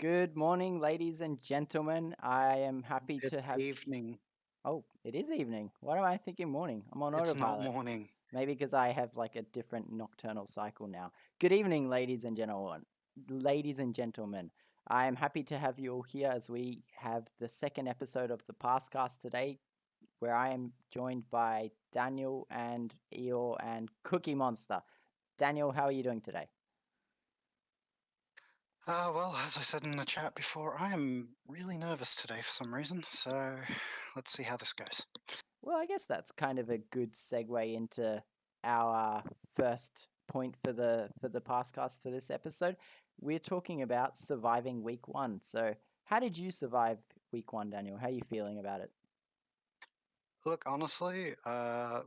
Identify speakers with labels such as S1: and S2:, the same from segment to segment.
S1: Good morning, ladies and gentlemen. I am happy to
S2: It's
S1: have.
S2: evening.
S1: Oh, it is evening. Why am I thinking morning? I'm on
S2: It's not
S1: autopilot.
S2: morning.
S1: Maybe because I have like a different nocturnal cycle now. Good evening, ladies and gentlemen. Ladies and gentlemen, I am happy to have you all here as we have the second episode of the PASSCast today, where I am joined by Daniel and Eeyore and Cookie Monster. Daniel, how are you doing today?
S2: Well, as I said in the chat before, I am really nervous today for some reason, so let's see how this goes.
S1: Well, I guess that's kind of a good segue into our first point for the podcast for this episode. We're talking about surviving week one. So, how did you survive week one, Daniel? How are you feeling about it?
S2: Look, honestly,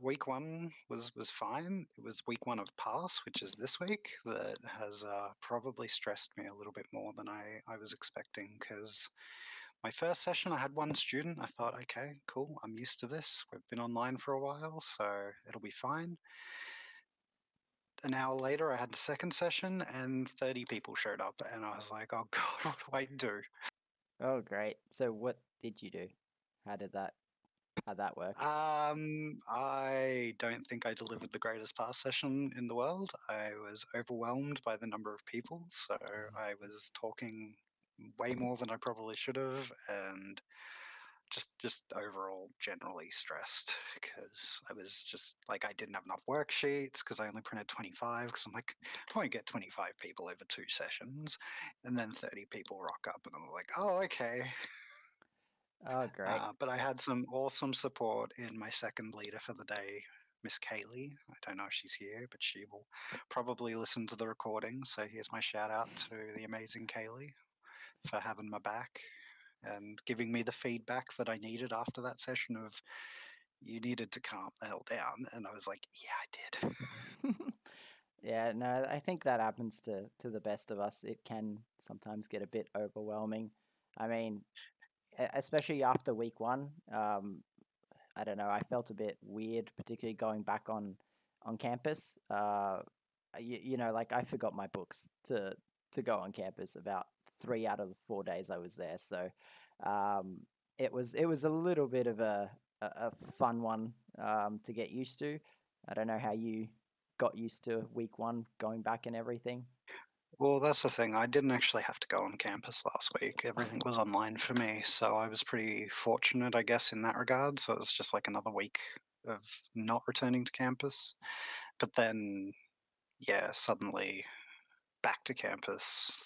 S2: week one was fine. It was week one of Pass, which is this week, that has probably stressed me a little bit more than I was expecting. Because my first session, I had one student. I thought, okay, cool, I'm used to this. We've been online for a while, so it'll be fine. An hour later, I had the second session, and 30 people showed up, and I was like, "Oh God, what do I do?"
S1: Oh, great. So, what did you do? How did that how'd that work?
S2: I don't think I delivered the greatest pass session in the world. I was overwhelmed by the number of people, so I was talking way more than I probably should have, and just overall generally stressed because I was just like I didn't have enough worksheets because I only printed 25 because I'm like I won't get 25 people over two sessions, and then 30 people rock up and I'm like, oh, okay.
S1: Oh, great.
S2: But I had some awesome support in my second leader for the day, Miss Kaylee. I don't know if she's here, but she will probably listen to the recording. So here's my shout out to the amazing Kaylee for having my back and giving me the feedback that I needed after that session of you needed to calm the hell down. And I was like, yeah, I did.
S1: Yeah, no, I think that happens to the best of us. It can sometimes get a bit overwhelming. I mean, especially after week one. I don't know. I felt a bit weird, particularly going back on campus. Like I forgot my books to go on campus about 3 out of the 4 days I was there. So um, it was a little bit of a fun one to get used to. I don't know how you got used to week one going back and everything.
S2: Well, that's the thing. I didn't actually have to go on campus last week. Everything was online for me. So I was pretty fortunate, I guess, in that regard. So it was just like another week of not returning to campus. But then, yeah, suddenly back to campus,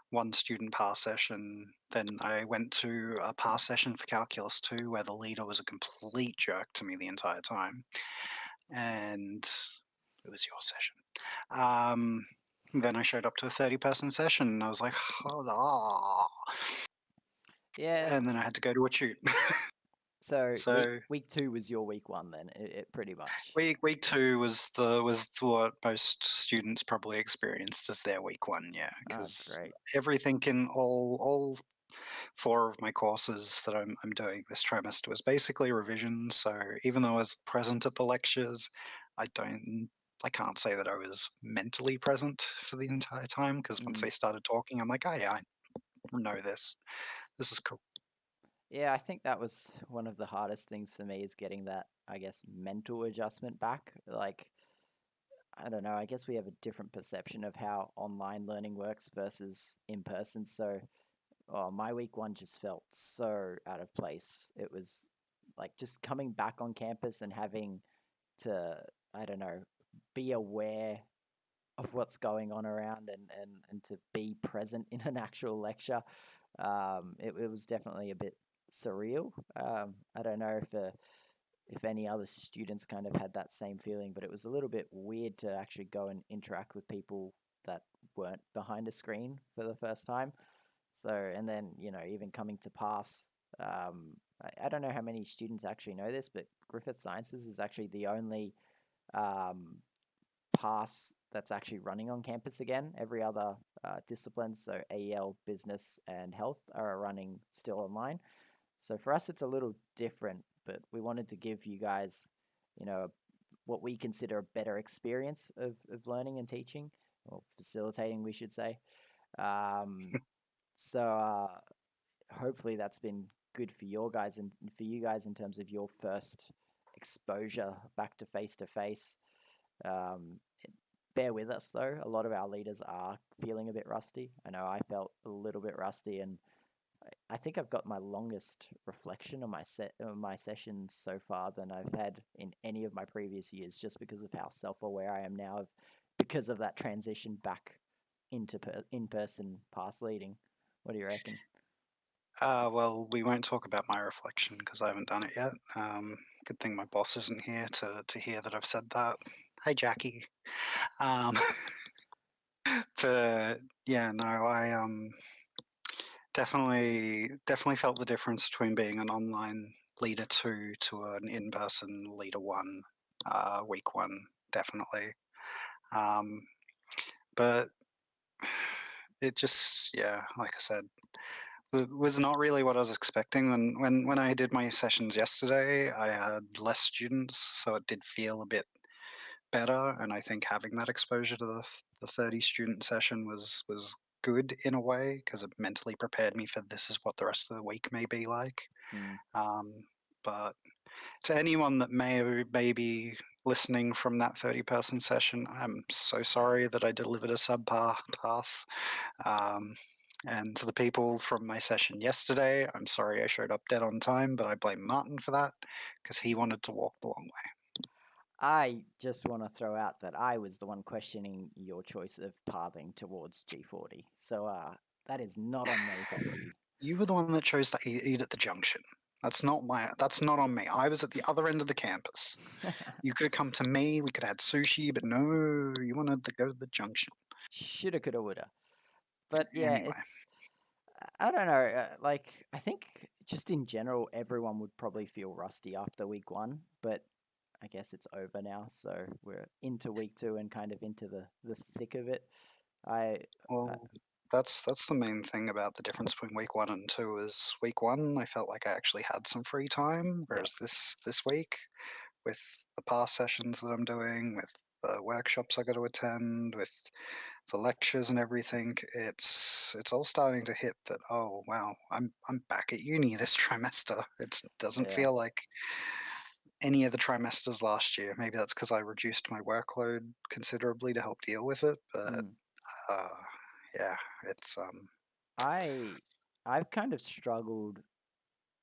S2: one student pass session. Then I went to a pass session for Calculus 2 where the leader was a complete jerk to me the entire time. And it was your session. Um, then I showed up to a 30-person session and I was like, oh,
S1: Yeah.
S2: and then I had to go to a shoot.
S1: So week
S2: So
S1: week two was your week one then. It pretty much.
S2: week two was what most students probably experienced as their week one, yeah,
S1: Oh,
S2: because
S1: great.
S2: everything in all four of my courses that I'm doing this trimester was basically revision. So even though I was present at the lectures, I don't I can't say that I was mentally present for the entire time because once
S1: Mm.
S2: they started talking, I'm like, oh yeah, I know this. This is cool.
S1: Yeah, I think that was one of the hardest things for me is getting that, I guess, mental adjustment back. Like, I don't know, I guess we have a different perception of how online learning works versus in person. So, oh, my week one just felt so out of place. It was like just coming back on campus and having to, I don't know, be aware of what's going on around and to be present in an actual lecture. It was definitely a bit surreal. I don't know if any other students kind of had that same feeling, but it was a little bit weird to actually go and interact with people that weren't behind a screen for the first time. So, and then, even coming to pass, I don't know how many students actually know this, but Griffith Sciences is actually the only um, pass that's actually running on campus again. Every other discipline, so AEL, business, and health, are running still online. So for us, it's a little different, but we wanted to give you guys, you know, what we consider a better experience of learning and teaching, or facilitating, we should say. Um, So hopefully that's been good for your guys and for you guys in terms of your first exposure back to face. Um, Bear with us though. A lot of our leaders are feeling a bit rusty. I know I felt a little bit rusty, and I think I've got my longest reflection on my sessions so far than I've had in any of my previous years, just because of how self-aware I am now of because of that transition back into in-person pass leading. What do you reckon?
S2: Well, we won't talk about my reflection because I haven't done it yet. Good thing my boss isn't here to hear that I've said that. Hey, Jackie. Um, but yeah, no, I definitely felt the difference between being an online leader two to an in-person leader one, week one, definitely. Um, but it just, yeah, like I said, was not really what I was expecting. When I did my sessions yesterday, I had less students, so it did feel a bit better. And I think having that exposure to the 30 student session was good in a way because it mentally prepared me for this is what the rest of the week may be like.
S1: Hmm.
S2: Um, but to anyone that may be listening from that 30-person session, I'm so sorry that I delivered a subpar pass. Um, and to the people from my session yesterday, I'm sorry I showed up dead on time, but I blame Martin for that because he wanted to walk the long way.
S1: I just want to throw out that I was the one questioning your choice of pathing towards G40. So that is not on me, thank you.
S2: You were the one that chose to eat at the junction. That's not on me. I was at the other end of the campus. You could have come to me, we could have had sushi, but no, you wanted to go to the junction.
S1: Shoulda, coulda, woulda. But yeah,
S2: Anyway,
S1: it's I don't know. Like I think just in general, everyone would probably feel rusty after week one, but I guess it's over now, so we're into week two and kind of into the thick of it. I, I
S2: well, that's the main thing about the difference between week one and two is week one I felt like I actually had some free time,
S1: yeah,
S2: whereas this week with the past sessions that I'm doing, with the workshops I got to attend, with the lectures and everything, it's all starting to hit that, oh wow, I'm back at uni this trimester. It doesn't
S1: yeah.
S2: feel like any of the trimesters last year. Maybe that's because I reduced my workload considerably to help deal with it, but
S1: Mm.
S2: uh, yeah, it's
S1: I I've kind of struggled.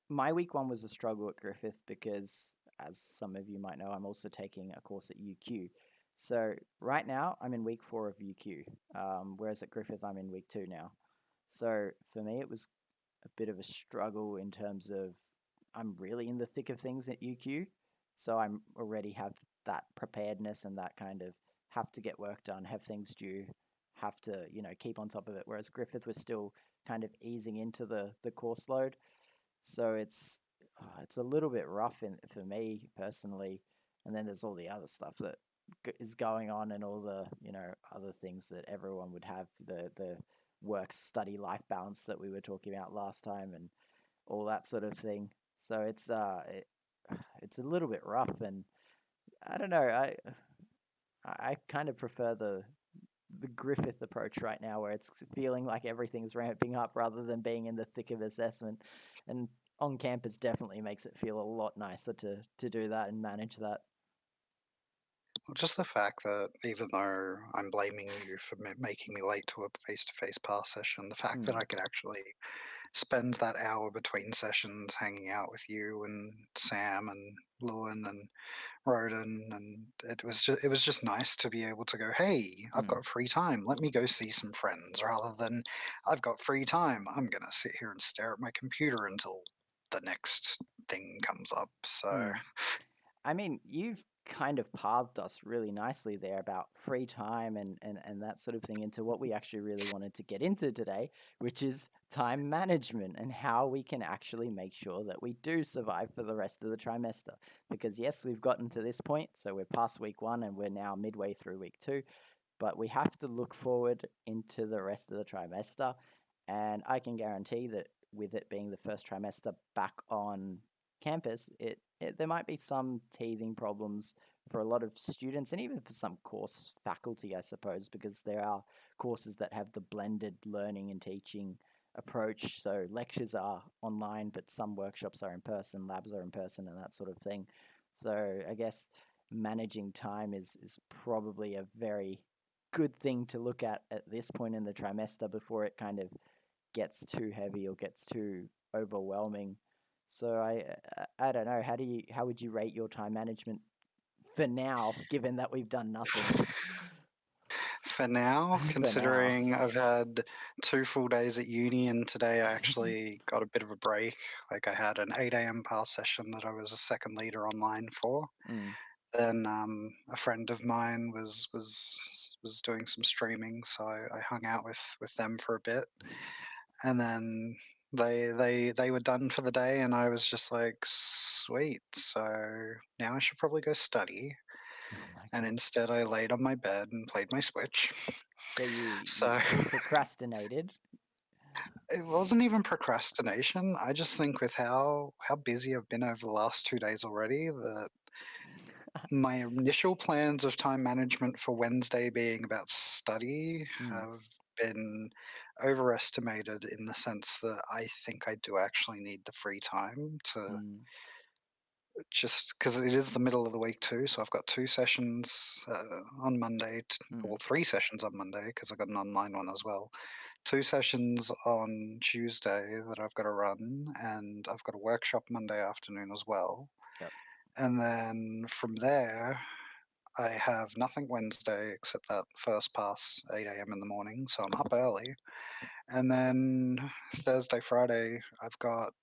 S1: My week one was a struggle at Griffith because, as some of you might know, I'm also taking a course at UQ. So right now I'm in week four of UQ, whereas at Griffith I'm in week two now. So for me it was a bit of a struggle in terms of I'm really in the thick of things at UQ, so I'm already have that preparedness and that kind of have to get work done, have things due, have to keep on top of it. Whereas Griffith was still kind of easing into the course load, so it's a little bit rough for me personally. And then there's all the other stuff that is going on and all the other things that everyone would have the work study life balance that we were talking about last time and all that sort of thing. So it's a little bit rough, and I don't know. I kind of prefer the Griffith approach right now, where it's feeling like everything's ramping up rather than being in the thick of assessment. And on campus definitely makes it feel a lot nicer to do that and manage that.
S2: just the fact that even though I'm blaming you for making me late to a face-to-face pass session, the fact that
S1: Mm,
S2: I could actually spend that hour between sessions hanging out with you and Sam and Lewin and Roden, and it was just nice to be able to go, hey, I've
S1: mm.
S2: got free time. Let me go see some friends, rather than I've got free time. I'm gonna sit here and stare at my computer until the next thing comes up. So
S1: Mm. I mean, you've kind of pathed us really nicely there about free time and that sort of thing into what we actually really wanted to get into today, which is time management and how we can actually make sure that we do survive for the rest of the trimester. Because, yes, we've gotten to this point, so we're past week one and we're now midway through week two, but we have to look forward into the rest of the trimester. And I can guarantee that with it being the first trimester back on campus, there might be some teething problems for a lot of students and even for some course faculty, I suppose, because there are courses that have the blended learning and teaching approach. So lectures are online, but some workshops are in person, labs are in person, and that sort of thing. So I guess managing time is probably a very good thing to look at this point in the trimester before it kind of gets too heavy or gets too overwhelming. So I don't know. How would you rate your time management for now, given that we've done nothing
S2: For now,
S1: for now?
S2: considering I've had 2 full days at uni and today I actually got a bit of a break. Like I had an 8 a.m. pass session that I was a second leader online for.
S1: Mm,
S2: Then a friend of mine was doing some streaming, so I hung out with them for a bit, and then they were done for the day, and I was just like, sweet. So now I should probably go study.
S1: oh my
S2: And
S1: god!
S2: instead, I laid on my bed and played my Switch.
S1: So you
S2: So
S1: procrastinated.
S2: it wasn't even procrastination. I just think with how busy I've been over the last 2 days already, that my initial plans of time management for Wednesday being about study
S1: Mm,
S2: have been overestimated in the sense that I think I do actually need the free time to
S1: mm,
S2: just because it is the middle of the week too. So I've got 2 sessions on Monday,
S1: mm,
S2: or 3 sessions on Monday because I've got an online one as well. 2 sessions on Tuesday that I've got to run, and I've got a workshop Monday afternoon as well.
S1: yep.
S2: And then from there, I have nothing Wednesday except that first pass, 8 a.m. in the morning, so I'm up early. And then Thursday, Friday, I've got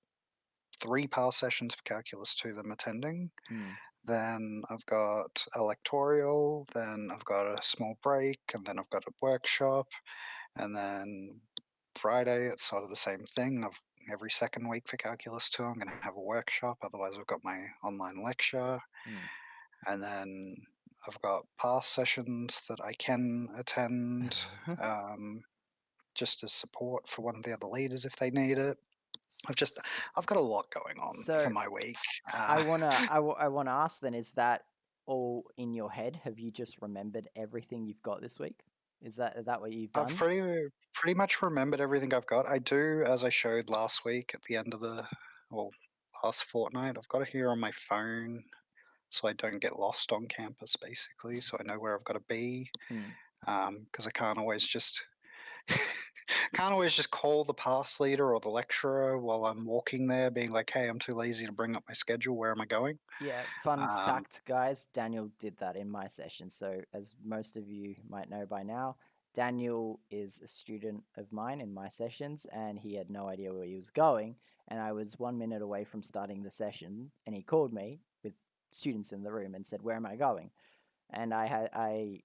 S2: 3 pass sessions for calculus 2 that I'm attending.
S1: Mm,
S2: Then I've got electoral, then I've got a small break, and then I've got a workshop. And then Friday, it's sort of the same thing. Every second week for calculus 2, I'm going to have a workshop. Otherwise, I've got my online lecture.
S1: mm.
S2: And then I've got pass sessions that I can attend, um, just as support for one of the other leaders if they need it.
S1: S-
S2: I've got a lot going on for
S1: So
S2: my week.
S1: I wanna ask then, is that all in your head? Have you just remembered everything you've got this week? Is that what you've
S2: I've
S1: done?
S2: pretty much remembered everything I've got. I do, as I showed last week at the end of well, last fortnight. I've got it here on my phone so I don't get lost on campus, basically. So I know where I've got to be,
S1: Mm.
S2: because I can't always just can't always just call the pass leader or the lecturer while I'm walking there, being like, "Hey, I'm too lazy to bring up my schedule. Where am I going?"
S1: Yeah, fun
S2: Um,
S1: fact, guys, Daniel did that in my session. So, as most of you might know by now, Daniel is a student of mine in my sessions, and he had no idea where he was going. And I was 1 minute away from starting the session, and he called me with students in the room and said, "Where am I going?" And I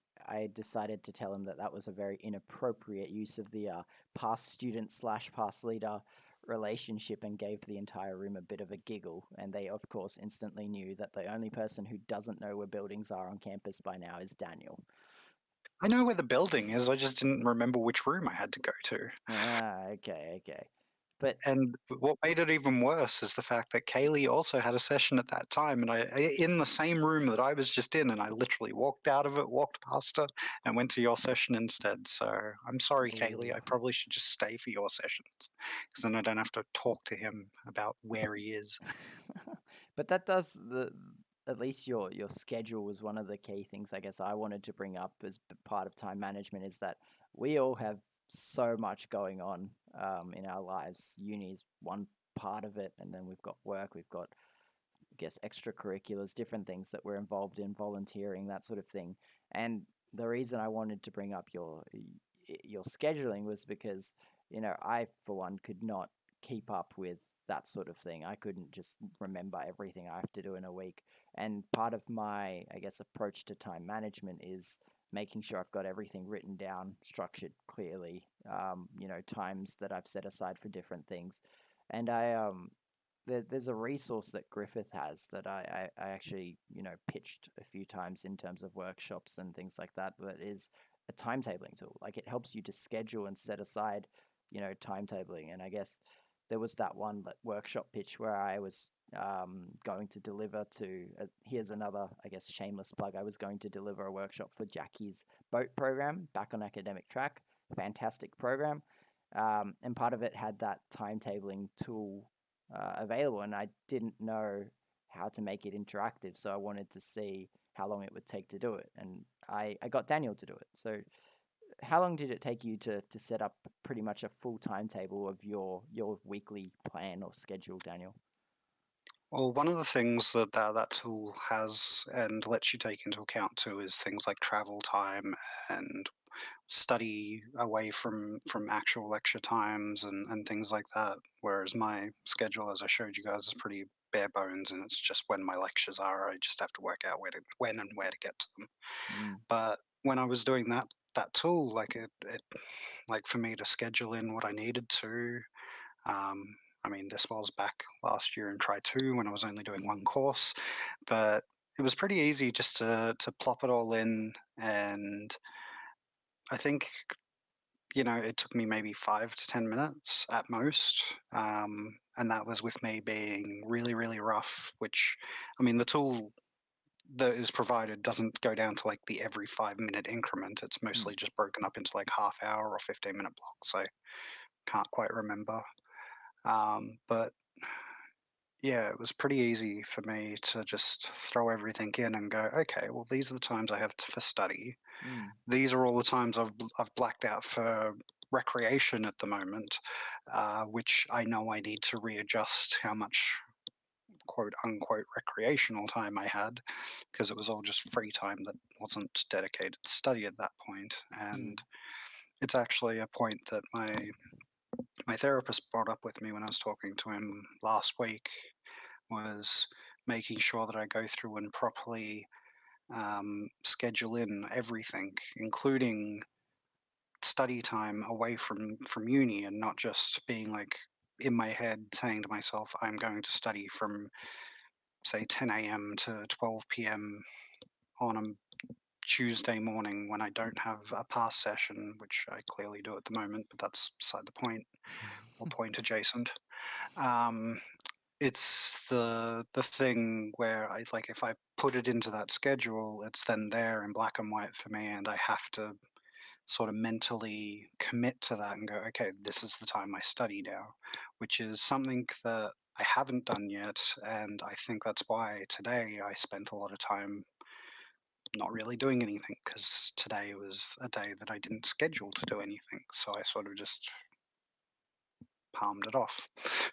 S1: decided to tell him that that was a very inappropriate use of the past student slash past leader relationship, and gave the entire room a bit of a giggle. And they, of course, instantly knew that the only person who doesn't know where buildings are on campus by now is Daniel.
S2: I know where the building is. I just didn't remember which room I had to go to.
S1: Ah, okay, okay. But
S2: And what made it even worse is the fact that Kaylee also had a session at that time, and in the same room that I was just in, and I literally walked out of it, walked past her, and went to your session instead. So I'm sorry, Kaylee.
S1: ooh.
S2: I probably should just stay for your sessions, because then I don't have to talk to him about where he is.
S1: But that does the at least your schedule was one of the key things I guess I wanted to bring up as part of time management, is that we all have so much going on in our lives. Uni is one part of it, and then we've got work, we've got, I guess, extracurriculars, different things that we're involved in, volunteering, that sort of thing. And the reason I wanted to bring up your scheduling was because, I for one could not keep up with that sort of thing. I couldn't just remember everything I have to do in a week. And part of my, I guess, approach to time management is making sure I've got everything written down, structured clearly, times that I've set aside for different things. And there's a resource that Griffith has that I actually, pitched a few times in terms of workshops and things like that, that is a timetabling tool. Like, it helps you to schedule and set aside, timetabling. And I guess there was that one workshop pitch where I was going to deliver to, here's another, I guess, shameless plug. I was going to deliver a workshop for Jackie's boat program back on academic track. Fantastic program. and part of it had that timetabling tool available, and I didn't know how to make it interactive, so I wanted to see how long it would take to do it, and I got Daniel to do it. So how long did it take you to set up pretty much a full timetable of your weekly plan or schedule, Daniel?
S2: Well, one of the things that tool has and lets you take into account too is things like travel time and study away from actual lecture times and things like that. Whereas my schedule, as I showed you guys, is pretty bare bones, and it's just when my lectures are. I just have to work out when and where to get to them.
S1: Mm,
S2: But when I was doing that tool, like it like for me to schedule in what I needed to. I mean, this was back last year in Try 2 when I was only doing one course, but it was pretty easy just to plop it all in. And I think, it took me maybe 5 to 10 minutes at most. And that was with me being really, really rough, which, I mean, the tool that is provided doesn't go down to like the every 5 minute increment. It's
S1: mm,
S2: mostly just broken up into like half hour or 15-minute blocks. I can't quite remember. But yeah, it was pretty easy for me to just throw everything in and go, okay, well, these are the times I have for study.
S1: mm,
S2: These are all the times I've blacked out for recreation at the moment, which I know I need to readjust how much quote unquote recreational time I had because it was all just free time that wasn't dedicated to study at that point.
S1: mm,
S2: And it's actually a point that my therapist brought up with me when I was talking to him last week was making sure that I go through and properly schedule in everything, including study time away from uni, and not just being like in my head saying to myself, I'm going to study from say 10 a.m. to 12 p.m. on a Tuesday morning when I don't have a pass session, which I clearly do at the moment, but that's beside the point or point adjacent. Um, It's the thing where I like if I put it into that schedule, it's then there in black and white for me, and I have to sort of mentally commit to that and go, okay, this is the time I study now, which is something that I haven't done yet, and I think that's why today I spent a lot of time not really doing anything because today was a day that I didn't schedule to do anything, so I sort of just palmed it off.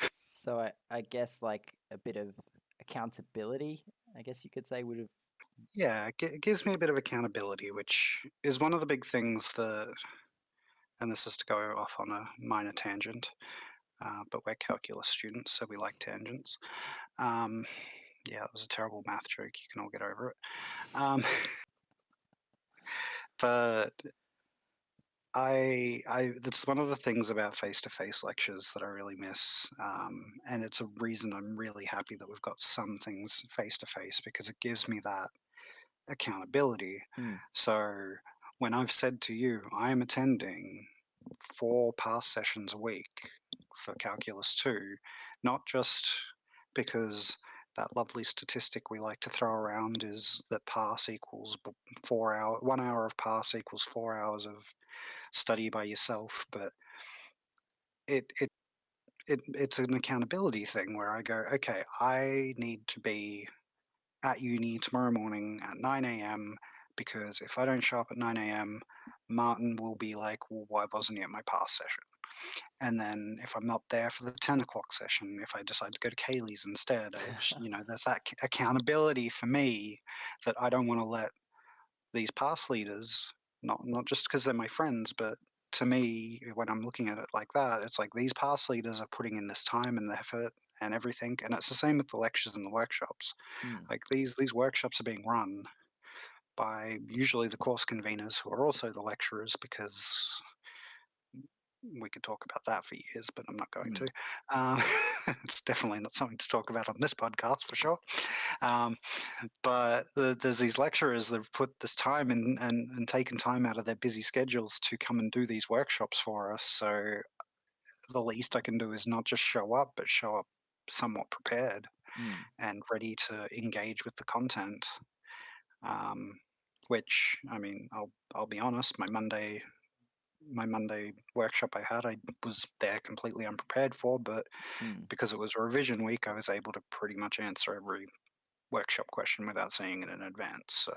S1: So I guess like a bit of accountability, I guess you could say, would have.
S2: Yeah, it gives me a bit of accountability, which is one of the big things that, and this is to go off on a minor tangent, but we're calculus students, so we like tangents. Um, yeah, that was a terrible math joke. You can all get over it. Um, but that's one of the things about face-to-face lectures that I really miss, and it's a reason I'm really happy that we've got some things face-to-face because it gives me that accountability.
S1: Mm,
S2: So when I've said to you, I am attending 4 pass sessions a week for Calculus 2, not just because that lovely statistic we like to throw around is that pass equals 4 hour, 1 hour of pass equals 4 hours of study by yourself, but it, it, it's an accountability thing where I go, okay, I need to be at uni tomorrow morning at 9 a.m. because if I don't show up at 9 a.m., Martin will be like, well, why wasn't he at my pass session? And then if I'm not there for the 10 o'clock session, if I decide to go to Kaylee's instead, there's that accountability for me that I don't want to let these pass leaders, not just because they're my friends, but to me, when I'm looking at it like that, it's like these pass leaders are putting in this time and effort and everything. And it's the same with the lectures and the workshops.
S1: mm,
S2: Like these workshops are being run by usually the course conveners who are also the lecturers because we could talk about that for years, but I'm not going to.
S1: mm,
S2: Um, it's definitely not something to talk about on this podcast for sure. Um, but there's these lecturers that have put this time in and taken time out of their busy schedules to come and do these workshops for us. So the least I can do is not just show up, but show up somewhat prepared
S1: mm,
S2: and ready to engage with the content. Um, which I mean, I'll be honest, my Monday my Monday workshop I was there completely unprepared for, but
S1: Mm.
S2: because it was a revision week, I was able to pretty much answer every workshop question without seeing it in advance. So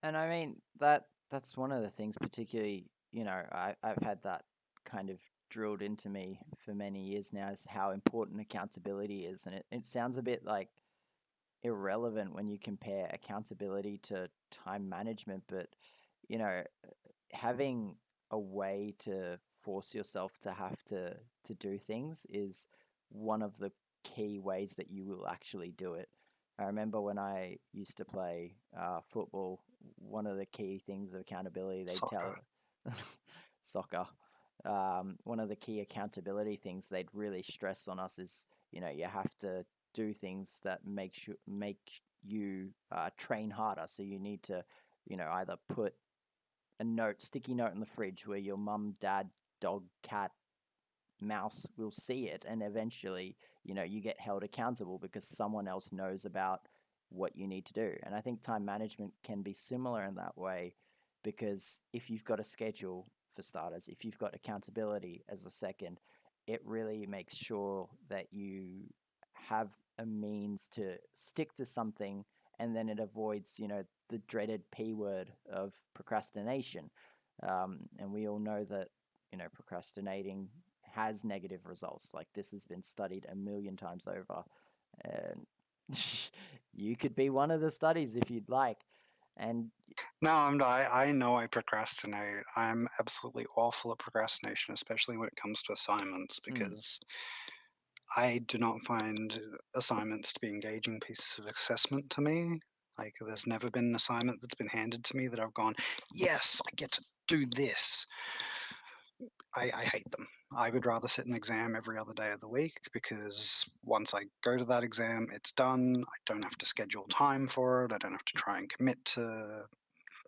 S1: And I mean that's one of the things, particularly, I've had that kind of drilled into me for many years now, is how important accountability is. And it sounds a bit like irrelevant when you compare accountability to time management, but you know, having a way to force yourself to have to do things is one of the key ways that you will actually do it. I remember when I used to play football, one of the key things of accountability they'd tell
S2: soccer.
S1: soccer. One of the key accountability things they'd really stress on us is, you have to do things that make you train harder. So you need to, either put sticky note in the fridge where your mum, dad, dog, cat, mouse will see it, and eventually, you get held accountable because someone else knows about what you need to do. And I think time management can be similar in that way, because if you've got a schedule, for starters, if you've got accountability as a second, it really makes sure that you have a means to stick to something, and then it avoids, the dreaded P word of procrastination. And we all know that, procrastinating has negative results. Like, this has been studied a million times over, and you could be one of the studies if you'd like. And
S2: No, I know I procrastinate. I'm absolutely awful at procrastination, especially when it comes to assignments,
S1: mm,
S2: because I do not find assignments to be engaging pieces of assessment to me. Like, there's never been an assignment that's been handed to me that I've gone, yes, I get to do this. I hate them. I would rather sit an exam every other day of the week, because once I go to that exam, it's done. I don't have to schedule time for it. I don't have to try and commit to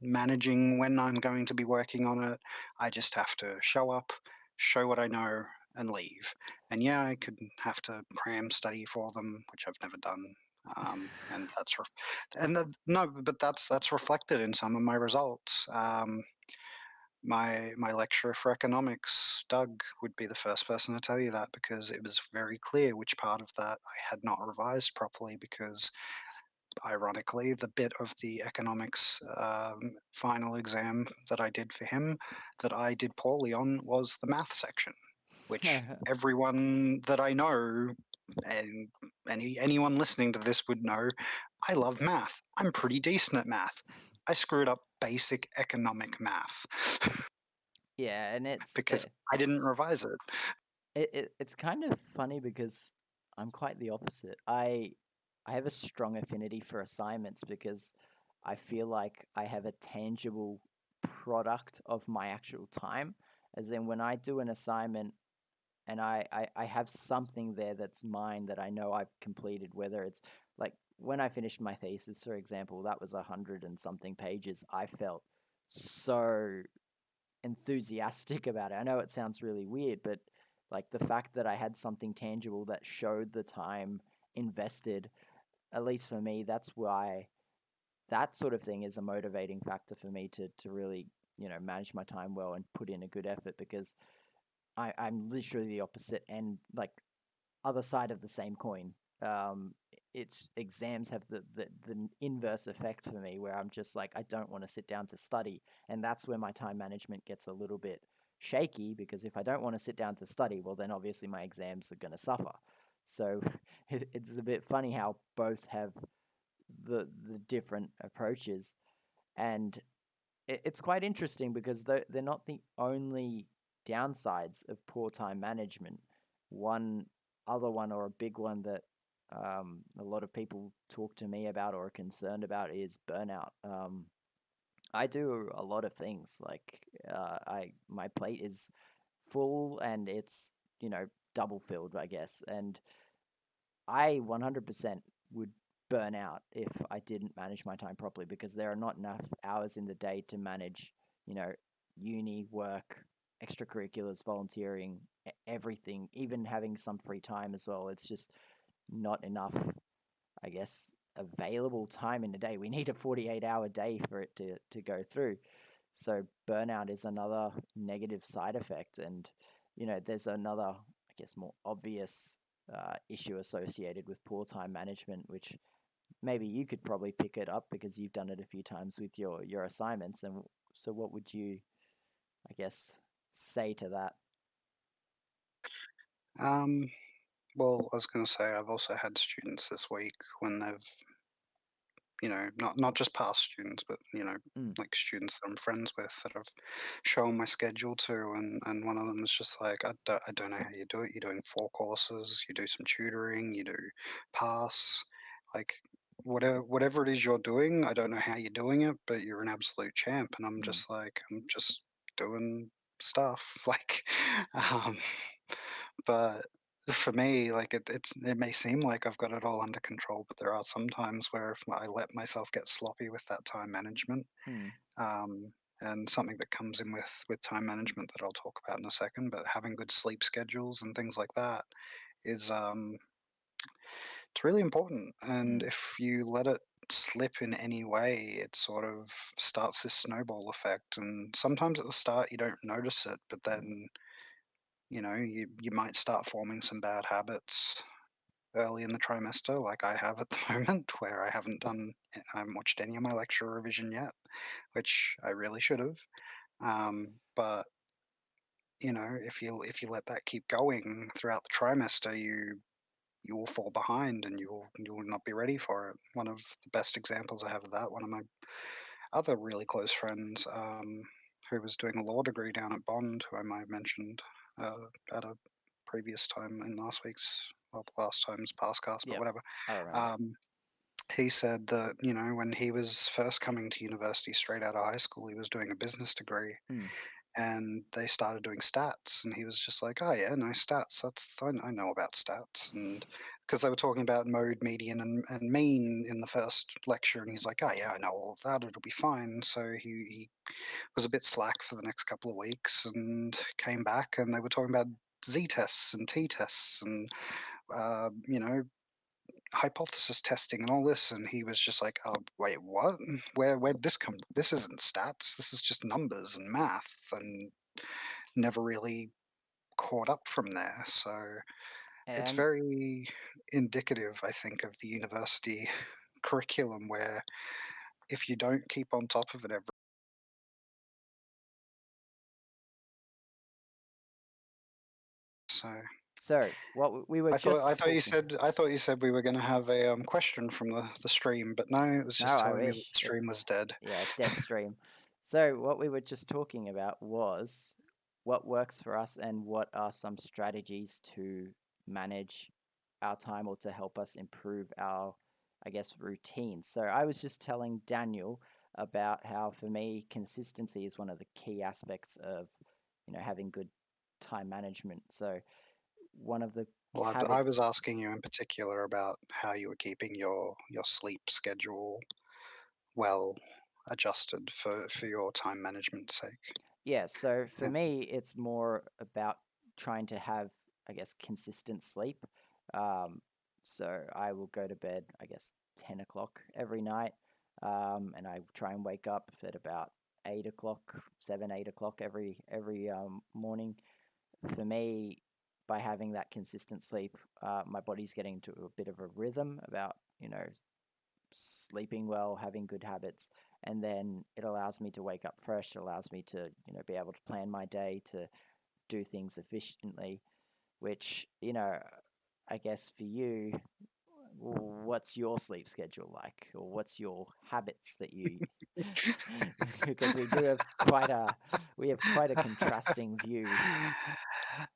S2: managing when I'm going to be working on it. I just have to show up, show what I know, and leave. And yeah, I could have to cram study for them, which I've never done. And no, but that's reflected in some of my results. My lecturer for economics, Doug, would be the first person to tell you that, because it was very clear which part of that I had not revised properly, because ironically, the bit of the economics final exam that I did for him that I did poorly on was the math section, which everyone that I know, and anyone listening to this would know, I love math. I'm pretty decent at math. I screwed up basic economic math
S1: yeah, and
S2: because I didn't revise it.
S1: it's kind of funny because I'm quite the opposite. I have a strong affinity for assignments because I feel like I have a tangible product of my actual time. As in, when I do an assignment and I have something there that's mine that I know I've completed, whether it's like when I finished my thesis, for example, that was 100 and something pages. I felt so enthusiastic about it. I know it sounds really weird, but like the fact that I had something tangible that showed the time invested, at least for me, that's why that sort of thing is a motivating factor for me to really, manage my time well and put in a good effort, because I'm literally the opposite and like other side of the same coin. It's exams have the inverse effect for me, where I'm just like, I don't want to sit down to study, and that's where my time management gets a little bit shaky, because if I don't want to sit down to study, well, then obviously my exams are going to suffer. So it's a bit funny how both have the different approaches, and it's quite interesting because they're not the only downsides of poor time management. One other one, or a big one, that a lot of people talk to me about or are concerned about is burnout. I do a lot of things. Like, I my plate is full and it's, double filled, I guess. And I 100% would burn out if I didn't manage my time properly, because there are not enough hours in the day to manage, you know, uni, work, extracurriculars, volunteering, everything, even having some free time as well. It's just not enough, I guess, available time in the day. We need a 48-hour day for it to go through. So burnout is another negative side effect, and there's another, I guess, more obvious issue associated with poor time management, which maybe you could probably pick it up because you've done it a few times with your assignments. And so, what would you, I guess, say to that?
S2: Um, well, I was going to say I've also had students this week when they've, not just past students, but
S1: Mm,
S2: like students that I'm friends with that I've shown my schedule to, and one of them is just like, I don't know how you do it. You're doing 4 courses, you do some tutoring, you do pass, like whatever it is you're doing. I don't know how you're doing it, but you're an absolute champ. And I'm
S1: mm,
S2: just like, I'm just doing stuff, like, um, but for me, like it may seem like I've got it all under control, but there are some times where if I let myself get sloppy with that time management,
S1: mm,
S2: um, and something that comes in with time management that I'll talk about in a second, but having good sleep schedules and things like that is it's really important. And
S1: mm,
S2: if you let it slip in any way, it sort of starts this snowball effect. And sometimes at the start you don't notice it, but then you might start forming some bad habits early in the trimester, like I have at the moment, where I haven't watched any of my lecture revision yet, which I really should have. But if you let that keep going throughout the trimester, you will fall behind and you will not be ready for it. One of the best examples I have of that, one of my other really close friends, who was doing a law degree down at Bond, who I might have mentioned at a previous time in last time's PASSCast, but
S1: yep,
S2: whatever.
S1: I remember.
S2: Um, he said that when he was first coming to university straight out of high school, he was doing a business degree,
S1: Mm,
S2: and they started doing stats, and he was just like, oh yeah, no, stats, I know about stats. And because they were talking about mode, median, and mean in the first lecture, and he's like, oh yeah, I know all of that, it'll be fine. So he was a bit slack for the next couple of weeks and came back, and they were talking about z tests and t tests and uh, you know hypothesis testing and all this, and he was just like, oh wait, what, where'd this come, this isn't stats, this is just numbers and math, and never really caught up from there. So it's
S1: and
S2: very indicative, I think, of the university curriculum, where if you don't keep on top of it every so
S1: so what we were
S2: I thought
S1: just
S2: I thought you
S1: talking.
S2: said I thought you said we were going to have a question from the stream, but no, it was
S1: No,
S2: just
S1: I
S2: telling me that the
S1: wish.
S2: stream was dead.
S1: Yeah, dead stream. So what we were just talking about was what works for us and what are some strategies to manage our time or to help us improve our, I guess, routines. So I was just telling Daniel about how for me consistency is one of the key aspects of, having good time management. So one of the
S2: Well, I was asking
S1: habits.
S2: you in particular about how you were keeping your sleep schedule well adjusted for your time management sake.
S1: Yeah, so for
S2: Yeah.
S1: me, it's more about trying to have, I guess, consistent sleep. Um, so I will go to bed, I guess, 10 o'clock every night. And I try and wake up at about 8 o'clock, 7, 8 o'clock every morning. For me, by having that consistent sleep, my body's getting into a bit of a rhythm about, sleeping well, having good habits, and then it allows me to wake up fresh. It allows me to, be able to plan my day, to do things efficiently, which, I guess for you, what's your sleep schedule like, or what's your habits that you because we have quite a contrasting view.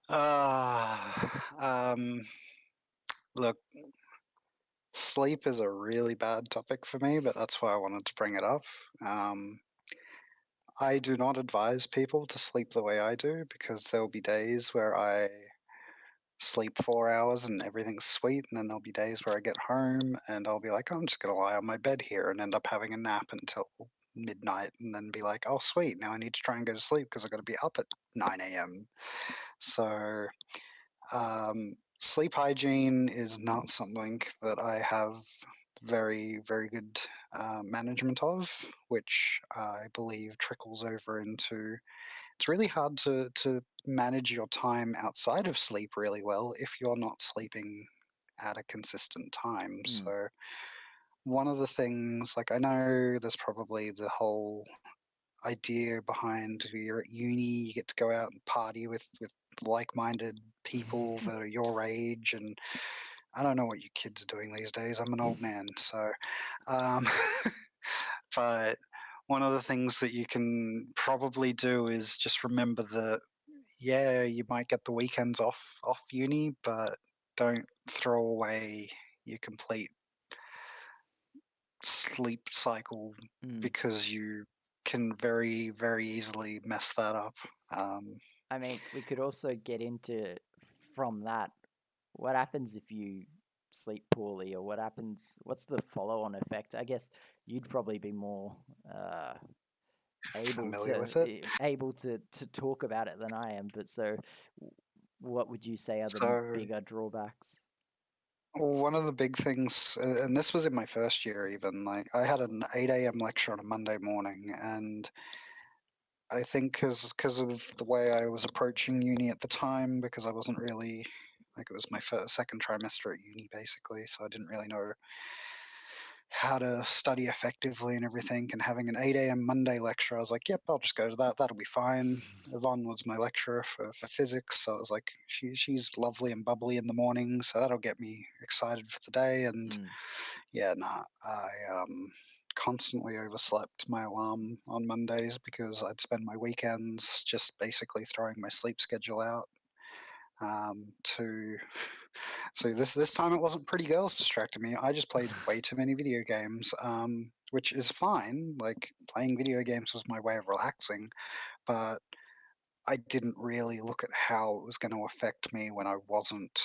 S2: Ah, look, sleep is a really bad topic for me, but that's why I wanted to bring it up. Um, I do not advise people to sleep the way I do, because there will be days where I sleep 4 hours and everything's sweet, and then there'll be days where I get home and I'll be like, "Oh, I'm just gonna lie on my bed here," and end up having a nap until midnight, and then be like, "Oh, sweet, now I need to try and go to sleep because I've got to be up at 9 a.m." So sleep hygiene is not something that I have very, very good management of, which I believe trickles over into. It's really hard to manage your time outside of sleep really well if you're not sleeping at a consistent time.
S1: Mm.
S2: So one of the things, like I know there's probably the whole idea behind you're at uni, you get to go out and party with like-minded people that are your age, and I don't know what you kids are doing these days. I'm an old man, so um, but one of the things that you can probably do is just remember that yeah, you might get the weekends off uni, but don't throw away your complete sleep cycle
S1: Mm.
S2: because you can very, very easily mess that up. Um,
S1: I mean, we could also get into from that what happens if you sleep poorly, or what happens, what's the follow on effect? I guess you'd probably be more uh,
S2: Familiar with it.
S1: able to talk about it than I am. But so, what would you say are the
S2: So
S1: bigger drawbacks?
S2: one of the big things, and this was in my first year even, like I had an 8 a.m. lecture on a Monday morning, and I think because of the way I was approaching uni at the time, because I wasn't really like it was my second trimester at uni basically, so I didn't really know how to study effectively and everything. And having an 8 a.m. Monday lecture, I was like, yep, I'll just go to that. That'll be fine. Yvonne was my lecturer for physics. So I was like, she's lovely and bubbly in the morning. So that'll get me excited for the day. And
S1: Mm.
S2: yeah, nah, I constantly overslept my alarm on Mondays because I'd spend my weekends just basically throwing my sleep schedule out to so this time it wasn't pretty girls distracting me. I just played way too many video games, which is fine. Like playing video games was my way of relaxing, but I didn't really look at how it was going to affect me when I wasn't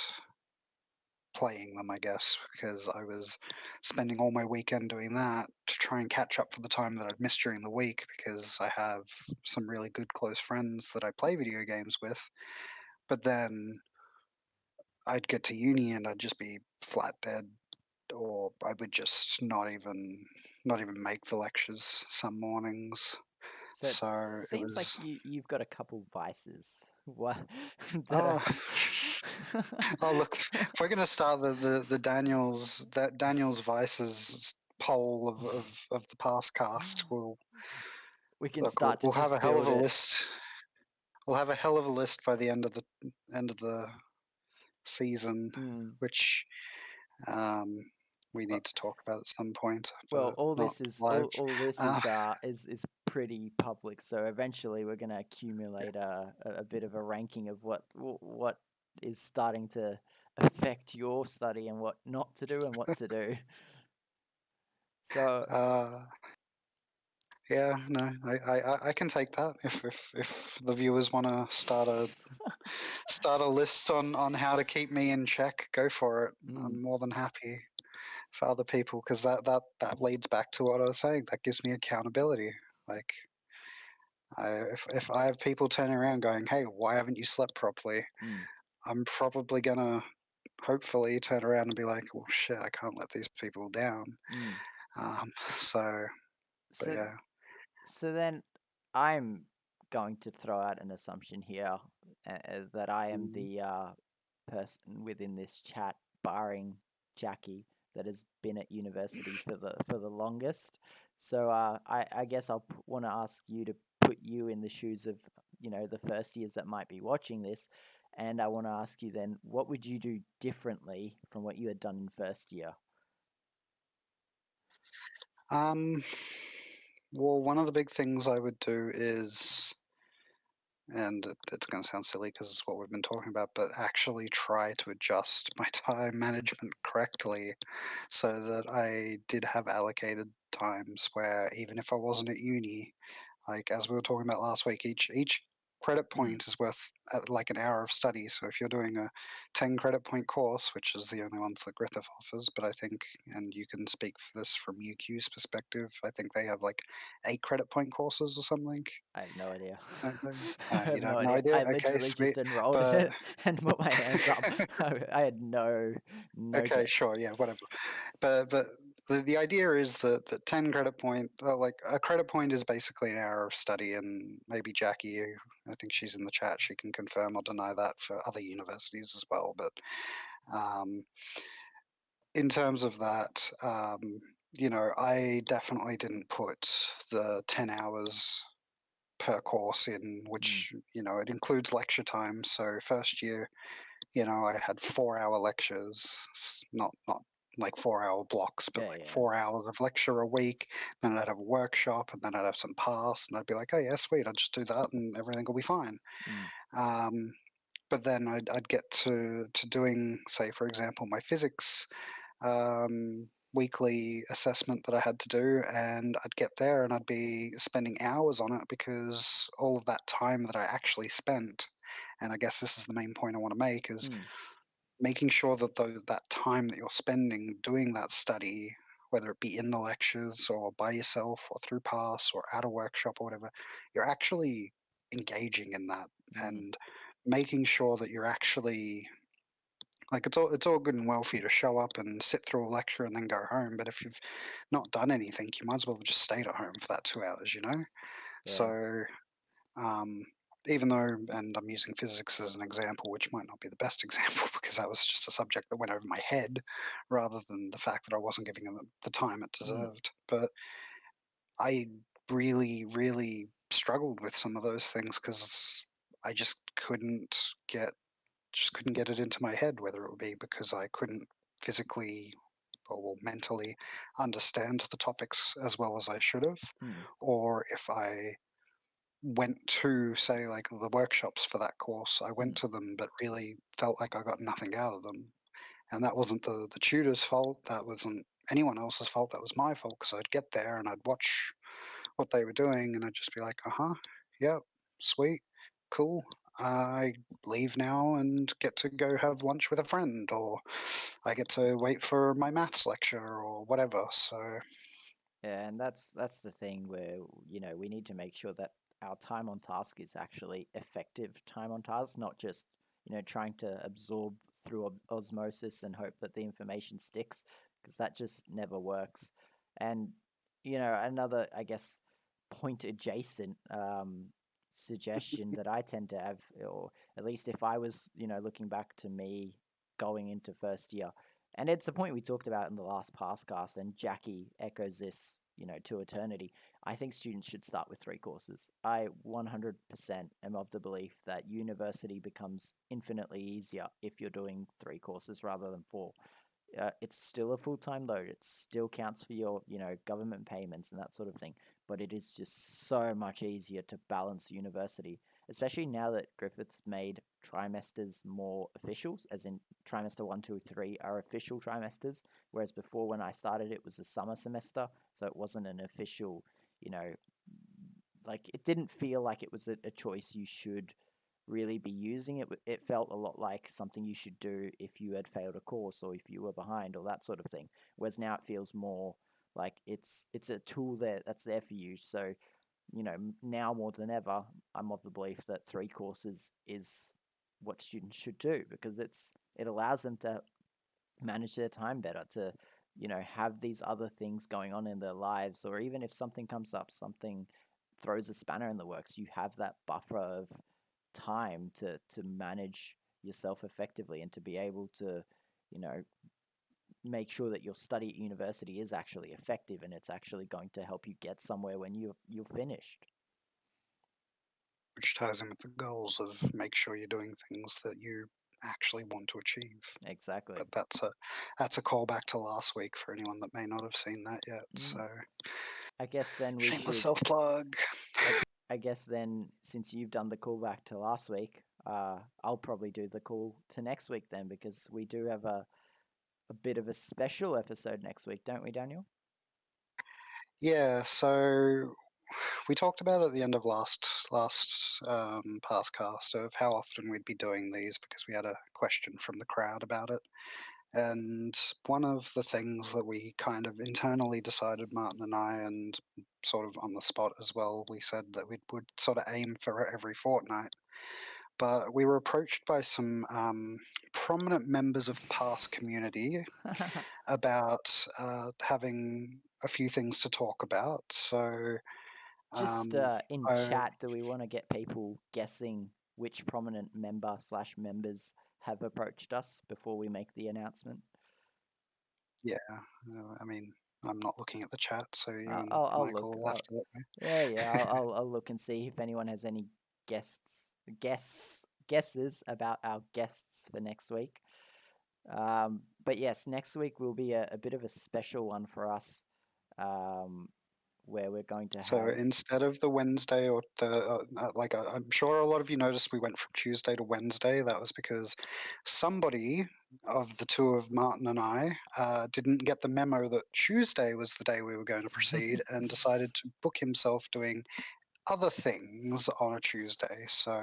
S2: playing them, I guess, because I was spending all my weekend doing that to try and catch up for the time that I'd missed during the week because I have some really good close friends that I play video games with. But then I'd get to uni and I'd just be flat dead, or I would just not even make the lectures some mornings.
S1: So it
S2: So it
S1: seems like
S2: was
S1: you've got a couple vices. What that
S2: oh
S1: are
S2: oh look, if we're gonna start the Daniel's vices poll of the PASSCast,
S1: we can start to
S2: we'll have
S1: just
S2: a hell of
S1: build
S2: a
S1: it.
S2: list. We'll have a hell of a list by the end of the season,
S1: Mm.
S2: which um, we
S1: Well,
S2: need to talk about at some point,
S1: well,
S2: but not live.
S1: all this
S2: Uh,
S1: is pretty public. So eventually, we're going to accumulate a bit of a ranking of what is starting to affect your study and what not to do and what to do. So,
S2: uh, yeah, no, I can take that if the viewers want to start a list on how to keep me in check, go for it.
S1: mm,
S2: I'm more than happy for other people because that leads back to what I was saying. That gives me accountability. Like if I have people turning around going, "Hey, why haven't you slept properly?"
S1: mm,
S2: I'm probably gonna hopefully turn around and be like, "Well, shit, I can't let these people down."
S1: mm.
S2: So, but
S1: So
S2: yeah.
S1: So then I'm going to throw out an assumption here that I am
S2: Mm.
S1: the person within this chat, barring Jackie, that has been at university for the longest. So I guess I'll want to ask you to put you in the shoes of the first years that might be watching this, and I want to ask you then, what would you do differently from what you had done in first year?
S2: Um, well, one of the big things I would do is, and it's going to sound silly because it's what we've been talking about, but actually try to adjust my time management correctly so that I did have allocated times where even if I wasn't at uni, like as we were talking about last week, each credit
S1: Mm.
S2: point is worth like an hour of study. So if you're doing a 10 credit point course, which is the only one that Griffith offers, but I think, and you can speak for this from UQ's perspective, I think they have like 8 credit point courses or something,
S1: I have no idea.
S2: don't they?
S1: I
S2: You
S1: have no
S2: have no
S1: idea.
S2: idea?
S1: I
S2: Okay,
S1: literally
S2: sweet.
S1: just enrolled in
S2: But
S1: it and put my hands up. I had no
S2: okay,
S1: clue.
S2: sure, yeah, whatever. But the idea is that 10 credit point, like a credit point is basically an hour of study, and maybe Jackie, I think she's in the chat, she can confirm or deny that for other universities as well. But um, in terms of that, I definitely didn't put the 10 hours per course in,
S1: Mm.
S2: which, it includes lecture time. So first year, I had 4-hour lectures, not like 4-hour blocks, but
S1: Yeah,
S2: like
S1: yeah.
S2: 4 hours of lecture a week. Then I'd have a workshop, and then I'd have some pass, and I'd be like, oh yeah, sweet, I'd just do that, and everything will be fine.
S1: Mm.
S2: Um, but then I'd get to doing, say, for example, my physics weekly assessment that I had to do, and I'd get there and I'd be spending hours on it, because all of that time that I actually spent, and I guess this is the main point I want to make, is
S1: Mm.
S2: making sure that that time that you're spending doing that study, whether it be in the lectures or by yourself or through pass or at a workshop or whatever, you're actually engaging in that,
S1: Mm.
S2: and making sure that you're actually, like, it's all good and well for you to show up and sit through a lecture and then go home, but if you've not done anything, you might as well have just stayed at home for that 2 hours.
S1: Yeah.
S2: So um, even though, and I'm using physics as an example, which might not be the best example because that was just a subject that went over my head rather than the fact that I wasn't giving it the time it
S1: Mm.
S2: deserved. But I really, really struggled with some of those things because I just couldn't get it into my head, whether it would be because I couldn't physically or well, mentally understand the topics as well as I should have,
S1: Mm.
S2: or if I went to, say, like the workshops for that course, I went
S1: Mm.
S2: to them but really felt like I got nothing out of them. And that wasn't the tutor's fault, that wasn't anyone else's fault, that was my fault, because I'd get there and I'd watch what they were doing, and I'd just be like, uh-huh, yep, sweet, cool. I leave now and get to go have lunch with a friend, or I get to wait for my maths lecture or whatever. So
S1: Yeah, and that's the thing where, we need to make sure that our time on task is actually effective time on task, not just, trying to absorb through osmosis and hope that the information sticks, because that just never works. And, another, I guess, point adjacent suggestion that I tend to have, or at least if I was, looking back to me going into first year, and it's a point we talked about in the last PASSCast, and Jackie echoes this, to eternity. I think students should start with 3 courses. I 100% am of the belief that university becomes infinitely easier if you're doing 3 courses rather than 4. It's still a full-time load. It still counts for your, government payments and that sort of thing. But it is just so much easier to balance university, especially now that Griffith's made trimesters more officials, as in trimester 1, 2, 3 are official trimesters, whereas before when I started it was a summer semester, so it wasn't an official, you know, like it didn't feel like it was a choice you should really be using it. It felt a lot like something you should do if you had failed a course or if you were behind or that sort of thing. Whereas now it feels more like it's a tool that's there for you. So now more than ever, I'm of the belief that 3 courses is what students should do because it allows them to manage their time better, to have these other things going on in their lives, or even if something comes up, something throws a spanner in the works, you have that buffer of time to manage yourself effectively and to be able to you know make sure that your study at university is actually effective and it's actually going to help you get somewhere when you're finished.
S2: which ties in with the goals of make sure you're doing things that you actually want to achieve.
S1: Exactly.
S2: But that's a callback to last week for anyone that may not have seen that yet.
S1: Mm.
S2: So
S1: I guess then we
S2: shameless
S1: should
S2: self plug.
S1: I, I guess then, since you've done the call back to last week, I'll probably do the call to next week then, because we do have a bit of a special episode next week, don't we, Daniel?
S2: Yeah, so we talked about at the end of last PASSCast of how often we'd be doing these, because we had a question from the crowd about it. And one of the things that we kind of internally decided, Martin and I, and sort of on the spot as well, we said that we would sort of aim for every fortnight. but we were approached by some prominent members of the PASS community about having a few things to talk about. So,
S1: Just
S2: um,
S1: in
S2: I,
S1: chat, do we want to get people guessing which prominent member slash members have approached us before we make the announcement?
S2: yeah, I mean, I'm not looking at the chat, so you and
S1: I'll look.
S2: Michael will have to let me.
S1: Yeah, yeah. I'll look and see if anyone has any guesses about our guests for next week. But yes, next week will be a bit of a special one for us, um, where we're going to
S2: So
S1: have.
S2: instead of the Wednesday or the I'm sure a lot of you noticed we went from Tuesday to Wednesday. That was because somebody of the two of Martin and I didn't get the memo that Tuesday was the day we were going to proceed and decided to book himself doing other things on a Tuesday. So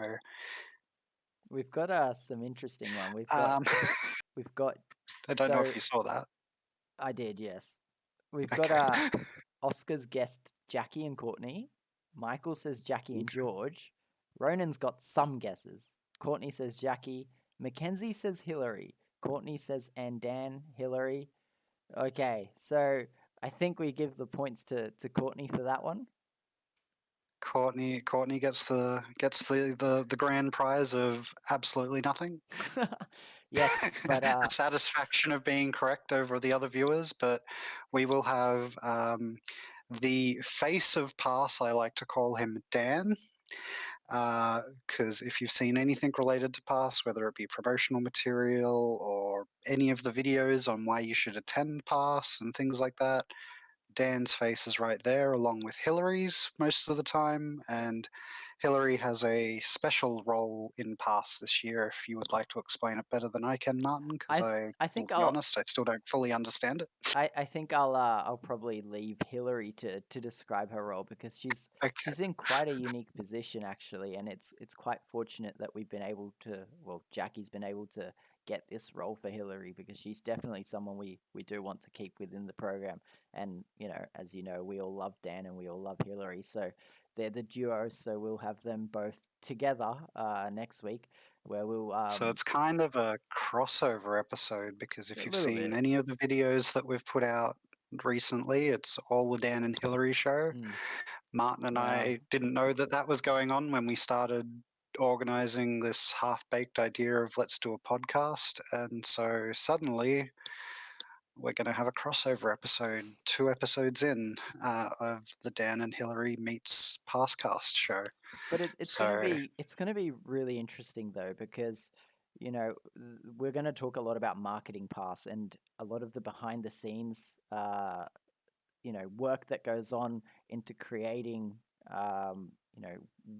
S1: We've got some interesting one.
S2: um,
S1: We've got
S2: I don't know
S1: so
S2: if you saw that.
S1: I did, yes. We've got
S2: Okay.
S1: Oscar's guest Jackie and Courtney. Michael says Jackie and
S2: Okay.
S1: George. Ronan's got some guesses. Courtney says Jackie. Mackenzie says Hillary. Courtney says and Dan Hillary. Okay, so I think we give the points to Courtney for that one.
S2: Courtney gets the grand prize of absolutely nothing.
S1: Yes, but
S2: The satisfaction of being correct over the other viewers, but we will have the face of Pass. I like to call him Dan, because if you've seen anything related to Pass, whether it be promotional material or any of the videos on why you should attend Pass and things like that, Dan's face is right there, along with Hillary's most of the time, and Hillary has a special role in Pass this year. If you would like to explain it better than I can, Martin, because I
S1: I
S2: will
S1: think
S2: be honest, I still don't fully understand it.
S1: I think I'll probably leave Hillary to describe her role because
S2: Okay,
S1: she's in quite a unique position actually, and it's quite fortunate that we've been able to, well, Jackie's been able to get this role for Hillary because she's definitely someone we do want to keep within the program. And as you know, we all love Dan and we all love Hillary, so they're the duo. So we'll have them both together next week, where we'll
S2: so it's kind of a crossover episode because
S1: a
S2: if you've
S1: little
S2: seen
S1: bit.
S2: any of the videos that we've put out recently, it's all the Dan and Hillary show.
S1: Mm,
S2: Martin and
S1: well,
S2: I didn't know that that was going on when we started organizing this half-baked idea of let's do a podcast, and so suddenly we're going to have a crossover episode 2 episodes in of the Dan and Hillary meets PASSCast show.
S1: but it's gonna
S2: So
S1: be really interesting though because we're gonna talk a lot about marketing pass and a lot of the behind the scenes work that goes on into creating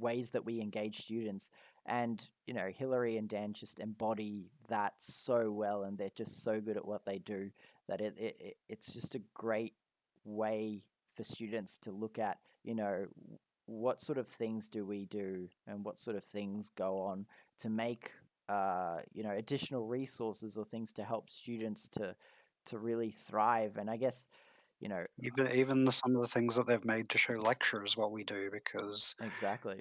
S1: ways that we engage students. And Hillary and Dan just embody that so well, and they're just so good at what they do that it's just a great way for students to look at what sort of things do we do and what sort of things go on to make additional resources or things to help students to really thrive. And I guess you know
S2: even some of the things that they've made to show lecturers what we do, because
S1: exactly.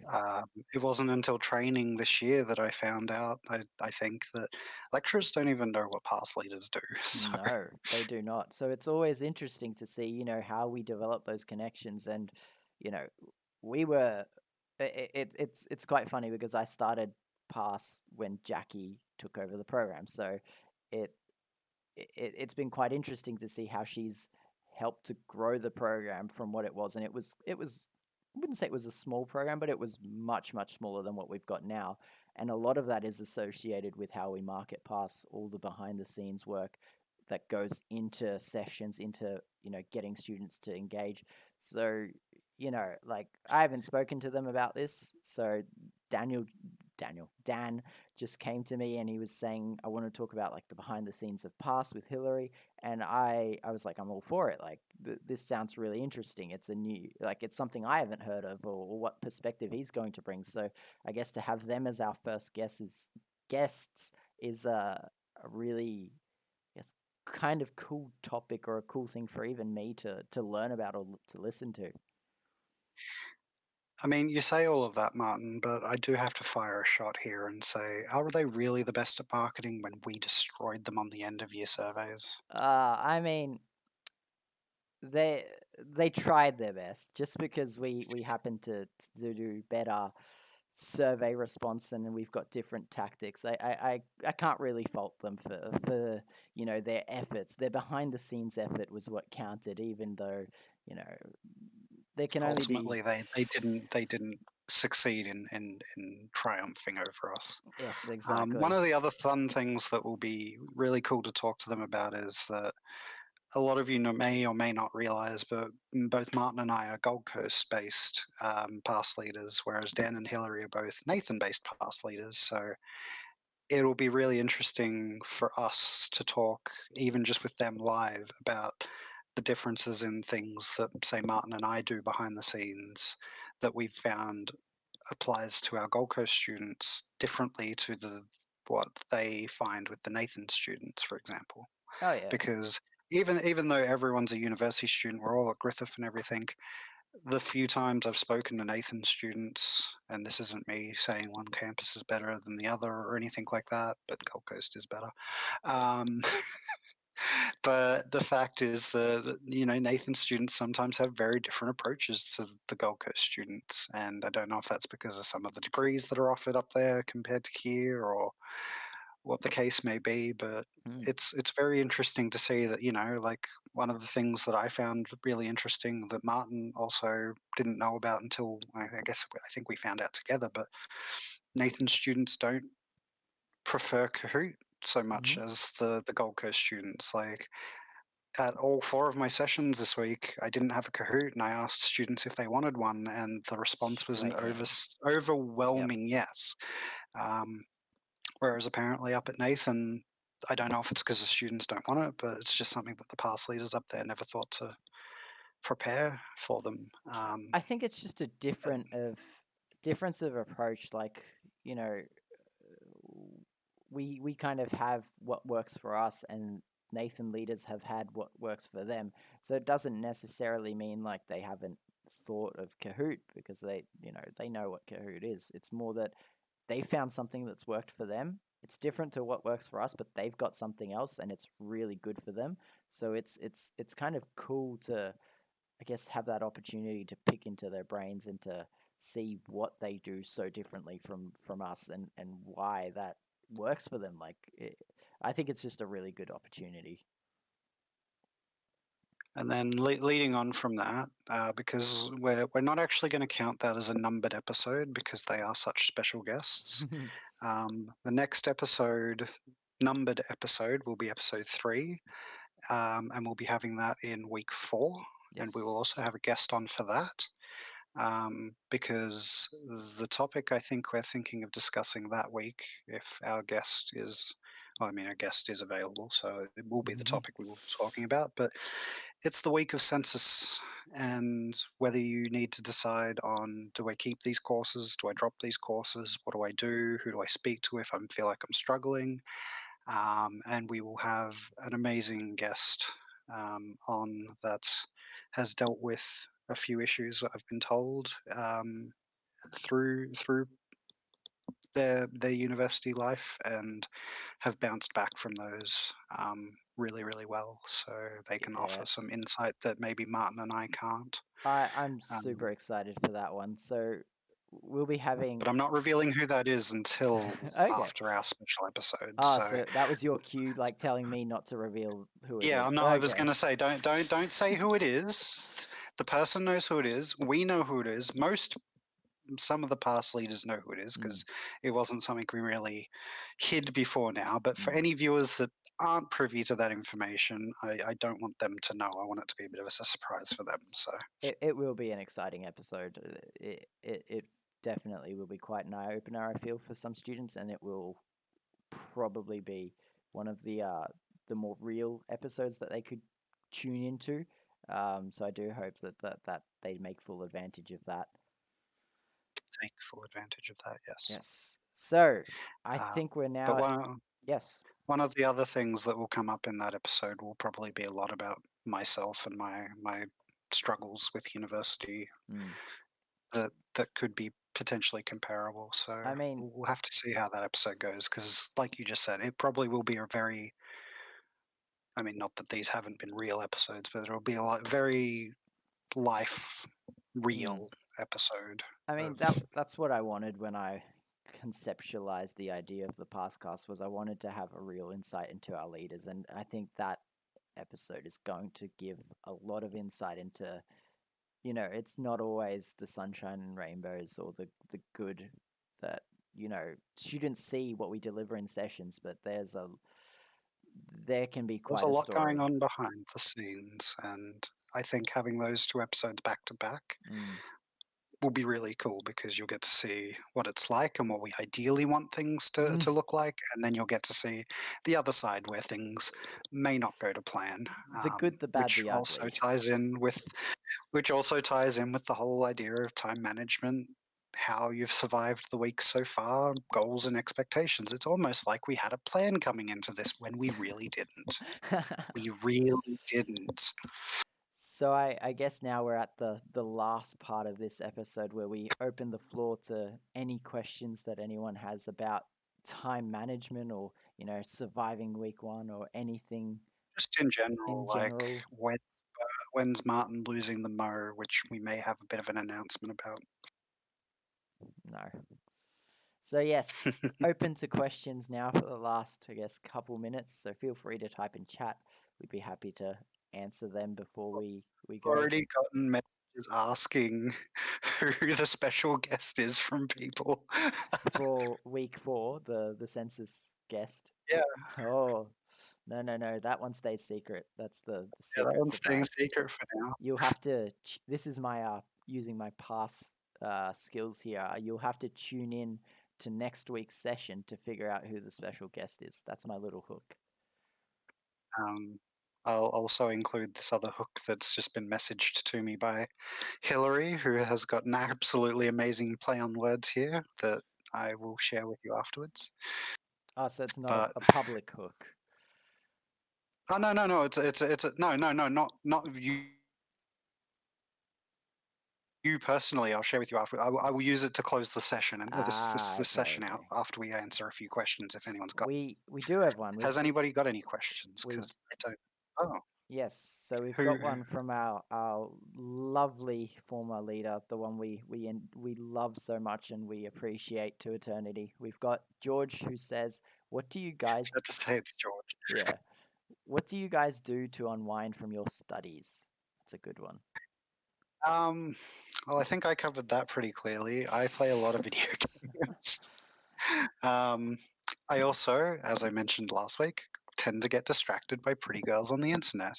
S2: it wasn't until training this year that I found out. I think that lecturers don't even know what pass leaders do. So
S1: No, they do not. So it's always interesting to see, how we develop those connections. And, you know, we were, it's quite funny because I started Pass when Jackie took over the program. So it, it's been quite interesting to see how she's helped to grow the program from what it was. And it was, I wouldn't say it was a small program, but it was much, much smaller than what we've got now. And a lot of that is associated with how we market Pass, all the behind the scenes work that goes into sessions, into getting students to engage. So like I haven't spoken to them about this. So Daniel Dan just came to me and he was saying, I want to talk about like the behind the scenes of Pass with Hillary. And I was like, I'm all for it. Like this sounds really interesting. It's a new, like it's something I haven't heard of, or what perspective he's going to bring. So I guess to have them as our first guests is a really, I guess, kind of cool topic, or a cool thing for even me to learn about or to listen to.
S2: I mean, you say all of that, Martin, but I do have to fire a shot here and say, are they really the best at marketing when we destroyed them on the end of year surveys?
S1: I mean, they they tried their best. Just because we happen to do better survey response and we've got different tactics. I can't really fault them for their efforts. Their behind the scenes effort was what counted, even though you know there can only be.
S2: Ultimately, they didn't succeed in triumphing over us.
S1: Yes,
S2: One
S1: exactly.
S2: of the other fun things that will be really cool to talk to them about is that a lot of you may or may not realize, but both Martin and I are Gold Coast based pass leaders, whereas Dan and Hillary are both Nathan based pass leaders. So it'll be really interesting for us to talk, even just with them live, about the differences in things that, say, Martin and I do behind the scenes that we've found applies to our Gold Coast students differently to what they find with the Nathan students, for example.
S1: Oh yeah.
S2: Because even though everyone's a university student, we're all at Griffith and everything, the few times I've spoken to Nathan students, and this isn't me saying one campus is better than the other or anything like that, but Gold Coast is better. Um, but the fact is, Nathan students sometimes have very different approaches to the Gold Coast students, and I don't know if that's because of some of the degrees that are offered up there compared to here, or what the case may be, but
S1: Mm.
S2: it's very interesting to see that, like one of the things that I found really interesting that Martin also didn't know about until I guess I think we found out together, but Nathan's students don't prefer Kahoot so much
S1: Hmm.
S2: as the Gold Coast students. Like at all four of my sessions this week, I didn't have a Kahoot, and I asked students if they wanted one, and the response was an
S1: Straight in. Yep.
S2: overwhelming yes. Um, Whereas apparently up at Nathan, I don't know if it's because the students don't want it, but it's just something that the past leaders up there never thought to prepare for them.
S1: I think it's just a difference of approach. Like you know, we kind of have what works for us, and Nathan leaders have had what works for them. So it doesn't necessarily mean like they haven't thought of Kahoot, because they know what Kahoot is. It's more that they found something that's worked for them. It's different to what works for us, but they've got something else and it's really good for them. So it's kind of cool to, I guess, have that opportunity to pick into their brains and to see what they do so differently from us, and why that works for them. I think it's just a really good opportunity.
S2: And then leading on from that, because we're not actually going to count that as a numbered episode because they are such special guests. The next episode, numbered episode, will be episode 3, and we'll be having that in week 4, and we will
S1: Yes.
S2: also have a guest on for that. Because the topic I think we're thinking of discussing that week, if our guest is, well, I mean, our guest is available, so it will be the
S1: Mhm.
S2: topic we will be talking about, but it's the week of census and whether you need to decide on, do I keep these courses? Do I drop these courses? What do I do? Who do I speak to if I feel like I'm struggling? And we will have an amazing guest on that has dealt with a few issues that I've been told through their university life and have bounced back from those really really well. So they can
S1: Yeah.
S2: offer some insight that maybe Martin and I can't.
S1: I'm
S2: Um,
S1: super excited for that one. So we'll be
S2: but
S1: having.
S2: I'm not revealing who that is until
S1: Okay.
S2: after our special episode.
S1: Ah,
S2: So
S1: so that was your cue, like telling me not to reveal who it
S2: yeah,
S1: was.
S2: I'm not. I was
S1: Okay.
S2: going to say, don't say who it is. The person knows who it is. We know who it is. Some of the past leaders know who it is
S1: Mm,
S2: because it wasn't something we really hid before now. But for
S1: mm.
S2: any viewers that aren't privy to that information, I don't want them to know. I want it to be a bit of a surprise for them. So
S1: It will be an exciting episode. It definitely will be quite an eye opener, I feel, for some students, and it will probably be one of the more real episodes that they could tune into. So I do hope that they make full advantage of that.
S2: take full advantage of that. Yes.
S1: Yes. So I
S2: Uh,
S1: think we're
S2: but
S1: now at.
S2: one
S1: Yes.
S2: one of the other things that will come up in that episode will probably be a lot about myself and my struggles with university
S1: Mm,
S2: that could be potentially comparable. So
S1: I mean,
S2: we'll have to see how that episode goes because, like you just said, it probably will be a very, I mean, not that these haven't been real episodes, but it'll be a very life
S1: mm,
S2: real episode
S1: I mean
S2: of
S1: that's what I wanted when I conceptualized the idea of the PASSCast was I wanted to have a real insight into our leaders, and I think that episode is going to give a lot of insight into, it's not always the sunshine and rainbows or the good that, students see what we deliver in sessions, but there can be
S2: there's
S1: quite
S2: a
S1: a
S2: lot going
S1: story.
S2: on behind the scenes, and I think having those 2 episodes back to back
S1: Mm.
S2: will be really cool because you'll get to see what it's like and what we ideally want things to
S1: Mm.
S2: look like, and then you'll get to see the other side where things may not go to plan,
S1: The good, the bad,
S2: which
S1: the
S2: also
S1: ugly.
S2: ties in with the whole idea of time management, how you've survived the week so far, goals and expectations. It's almost like we had a plan coming into this when we really didn't. We really didn't.
S1: So I guess now we're at the last part of this episode where we open the floor to any questions that anyone has about time management or, surviving week one or anything
S2: Just in
S1: in
S2: general, like
S1: general.
S2: when's Martin losing the mo, which we may have a bit of an announcement about.
S1: No. So yes, open to questions now for the last, I guess, couple minutes. So feel free to type in chat. We'd be happy to answer them before we go.
S2: Already gotten messages asking who the special guest is from people.
S1: For week four, the census guest.
S2: Yeah,
S1: Oh, no, no, no. That one stays secret. That's the
S2: yeah, that
S1: secret
S2: one's staying
S1: surprise.
S2: secret for now.
S1: You'll have to. This is my using my pass skills here. You'll have to tune in to next week's session to figure out who the special guest is. That's my little hook.
S2: Um, I'll also include this other hook that's just been messaged to me by Hillary, who has got an absolutely amazing play on words here that I will share with you afterwards.
S1: Oh, so it's not
S2: But
S1: a public hook.
S2: oh no, it's a, no, not you personally. I'll share with you after. I will use it to close the session and
S1: Ah,
S2: this
S1: okay,
S2: session out
S1: okay.
S2: after we answer a few questions if anyone's got.
S1: We do have one.
S2: Has anybody got any questions?
S1: We
S2: Because I don't. Oh,
S1: Yes, so we've
S2: who?
S1: got one from our lovely former leader, the one we love so much and we appreciate to eternity. We've got George who says, "What do you guys
S2: Let's say it's George.
S1: yeah, what do you guys do to unwind from your studies?" That's a good one.
S2: Um, well, I think I covered that pretty clearly. I play a lot of video games. Um, I also, as I mentioned last week, tend to get distracted by pretty girls on the internet.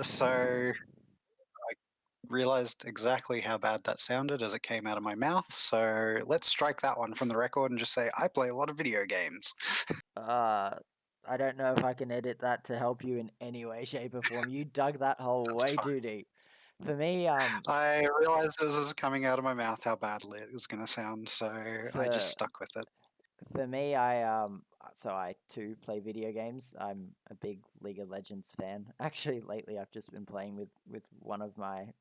S2: So realized exactly how bad that sounded as it came out of my mouth. So let's strike that one from the record and just say I play a lot of video games.
S1: Uh I don't know if I can edit that to help you in any way, shape, or form. You dug that hole
S2: That's
S1: way
S2: fine.
S1: too deep. For me,
S2: I realized as this is coming out of my mouth how badly it was going to sound, so I just
S1: for
S2: stuck with it.
S1: For me, I too play video games. I'm a big League of Legends fan. Actually, lately I've just been playing with one of my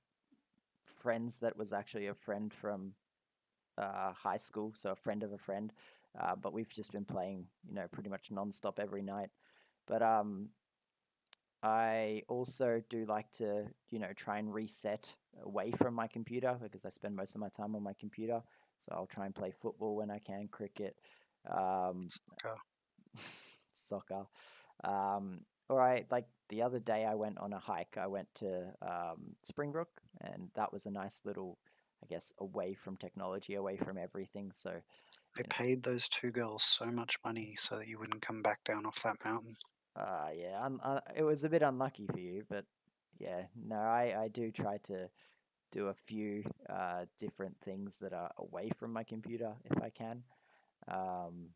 S1: friends that was actually a friend from high school, so a friend of a friend. But we've just been playing, pretty much nonstop every night. But I also do like to, try and reset away from my computer because I spend most of my time on my computer. So I'll try and play football when I can, cricket. Um,
S2: Okay.
S1: Soccer. Or like the other day, I went on a hike. I went to Springbrook, and that was a nice little, I guess, away from technology, away from everything. So,
S2: I paid those 2 girls so much money so that you wouldn't come back down off that mountain.
S1: yeah, it was a bit unlucky for you, but yeah, no, I do try to do a few different things that are away from my computer if I can. Um,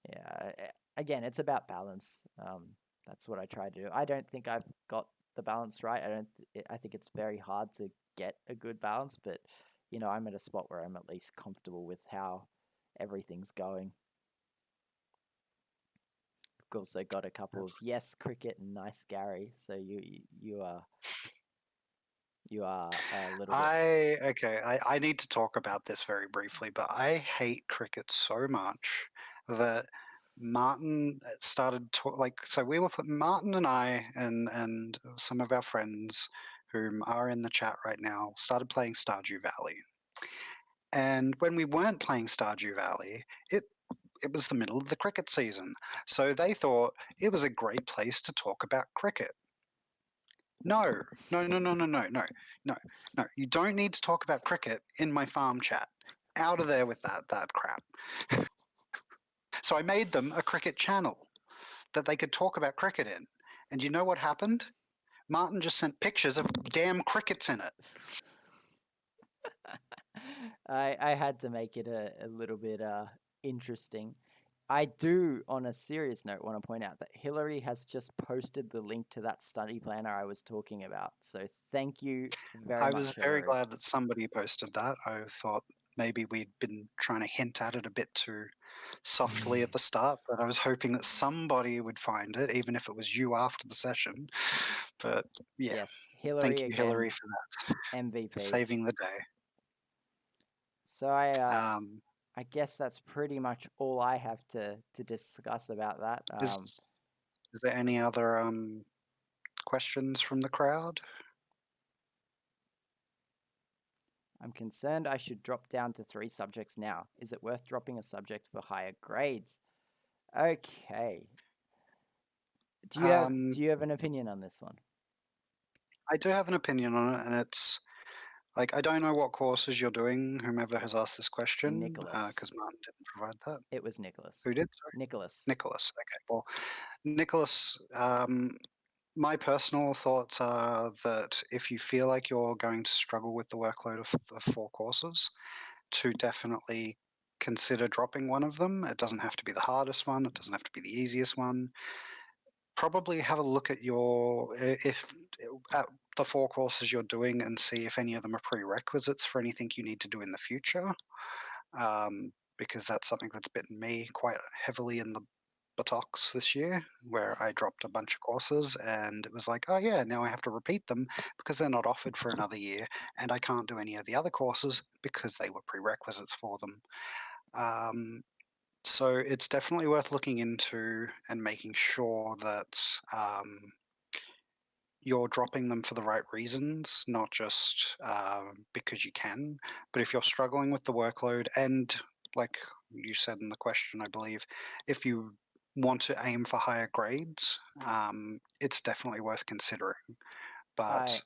S1: yeah, again, it's about balance. That's what I try to do. I don't think I've got the balance right. I think it's very hard to get a good balance, but I'm at a spot where I'm at least comfortable with how everything's going. I've also got a couple of yes cricket and nice Gary. So you are You are a little bit.
S2: I need to talk about this very briefly, but I hate cricket so much that Martin started to like so we were Martin and I and some of our friends whom are in the chat right now started playing Stardew Valley. And when we weren't playing Stardew Valley, it was the middle of the cricket season. So they thought it was a great place to talk about cricket. No, no, no, no, no, no, no, no, no. You don't need to talk about cricket in my farm chat. Out of there with that crap. So I made them a cricket channel that they could talk about cricket in. And you know what happened? Martin just sent pictures of damn crickets in it.
S1: I had to make it a little bit interesting. I do, on a serious note, want to point out that Hillary has just posted the link to that study planner I was talking about. So thank you very
S2: I was
S1: much,
S2: very
S1: Hillary.
S2: glad that somebody posted that. I thought maybe we'd been trying to hint at it a bit too softly at the start, but I was hoping that somebody would find it, even if it was you after the session. But yeah,
S1: Yes, Hillary
S2: thank you, Hillary,
S1: again,
S2: for that, for
S1: MVP.
S2: saving the day.
S1: So
S2: Um,
S1: I guess that's pretty much all I have to discuss about that.
S2: is is there any other questions from the crowd?
S1: I'm concerned I should drop down to 3 subjects now. Is it worth dropping a subject for higher grades? Okay.
S2: Um,
S1: Do you have an opinion on this one?
S2: I do have an opinion on it, and it's like I don't know what courses you're doing. Whomever has asked this question, because
S1: Nicholas.
S2: Martin didn't provide that.
S1: It was
S2: Who
S1: Nicholas.
S2: did? Sorry,
S1: Nicholas.
S2: Nicholas. Okay, well, Nicholas. My personal thoughts are that if you feel like you're going to struggle with the workload of 4 courses, to definitely consider dropping one of them. It doesn't have to be the hardest one. It doesn't have to be the easiest one. Probably have a look at your if at the 4 courses you're doing and see if any of them are prerequisites for anything you need to do in the future. Because that's something that's bitten me quite heavily in the buttocks this year, where I dropped a bunch of courses and it was like, oh yeah, now I have to repeat them because they're not offered for another year, and I can't do any of the other courses because they were prerequisites for them. So it's definitely worth looking into and making sure that you're dropping them for the right reasons, not just because you can. But if you're struggling with the workload, and like you said in the question, I believe, if you want to aim for higher grades, it's definitely worth considering.
S1: I
S2: But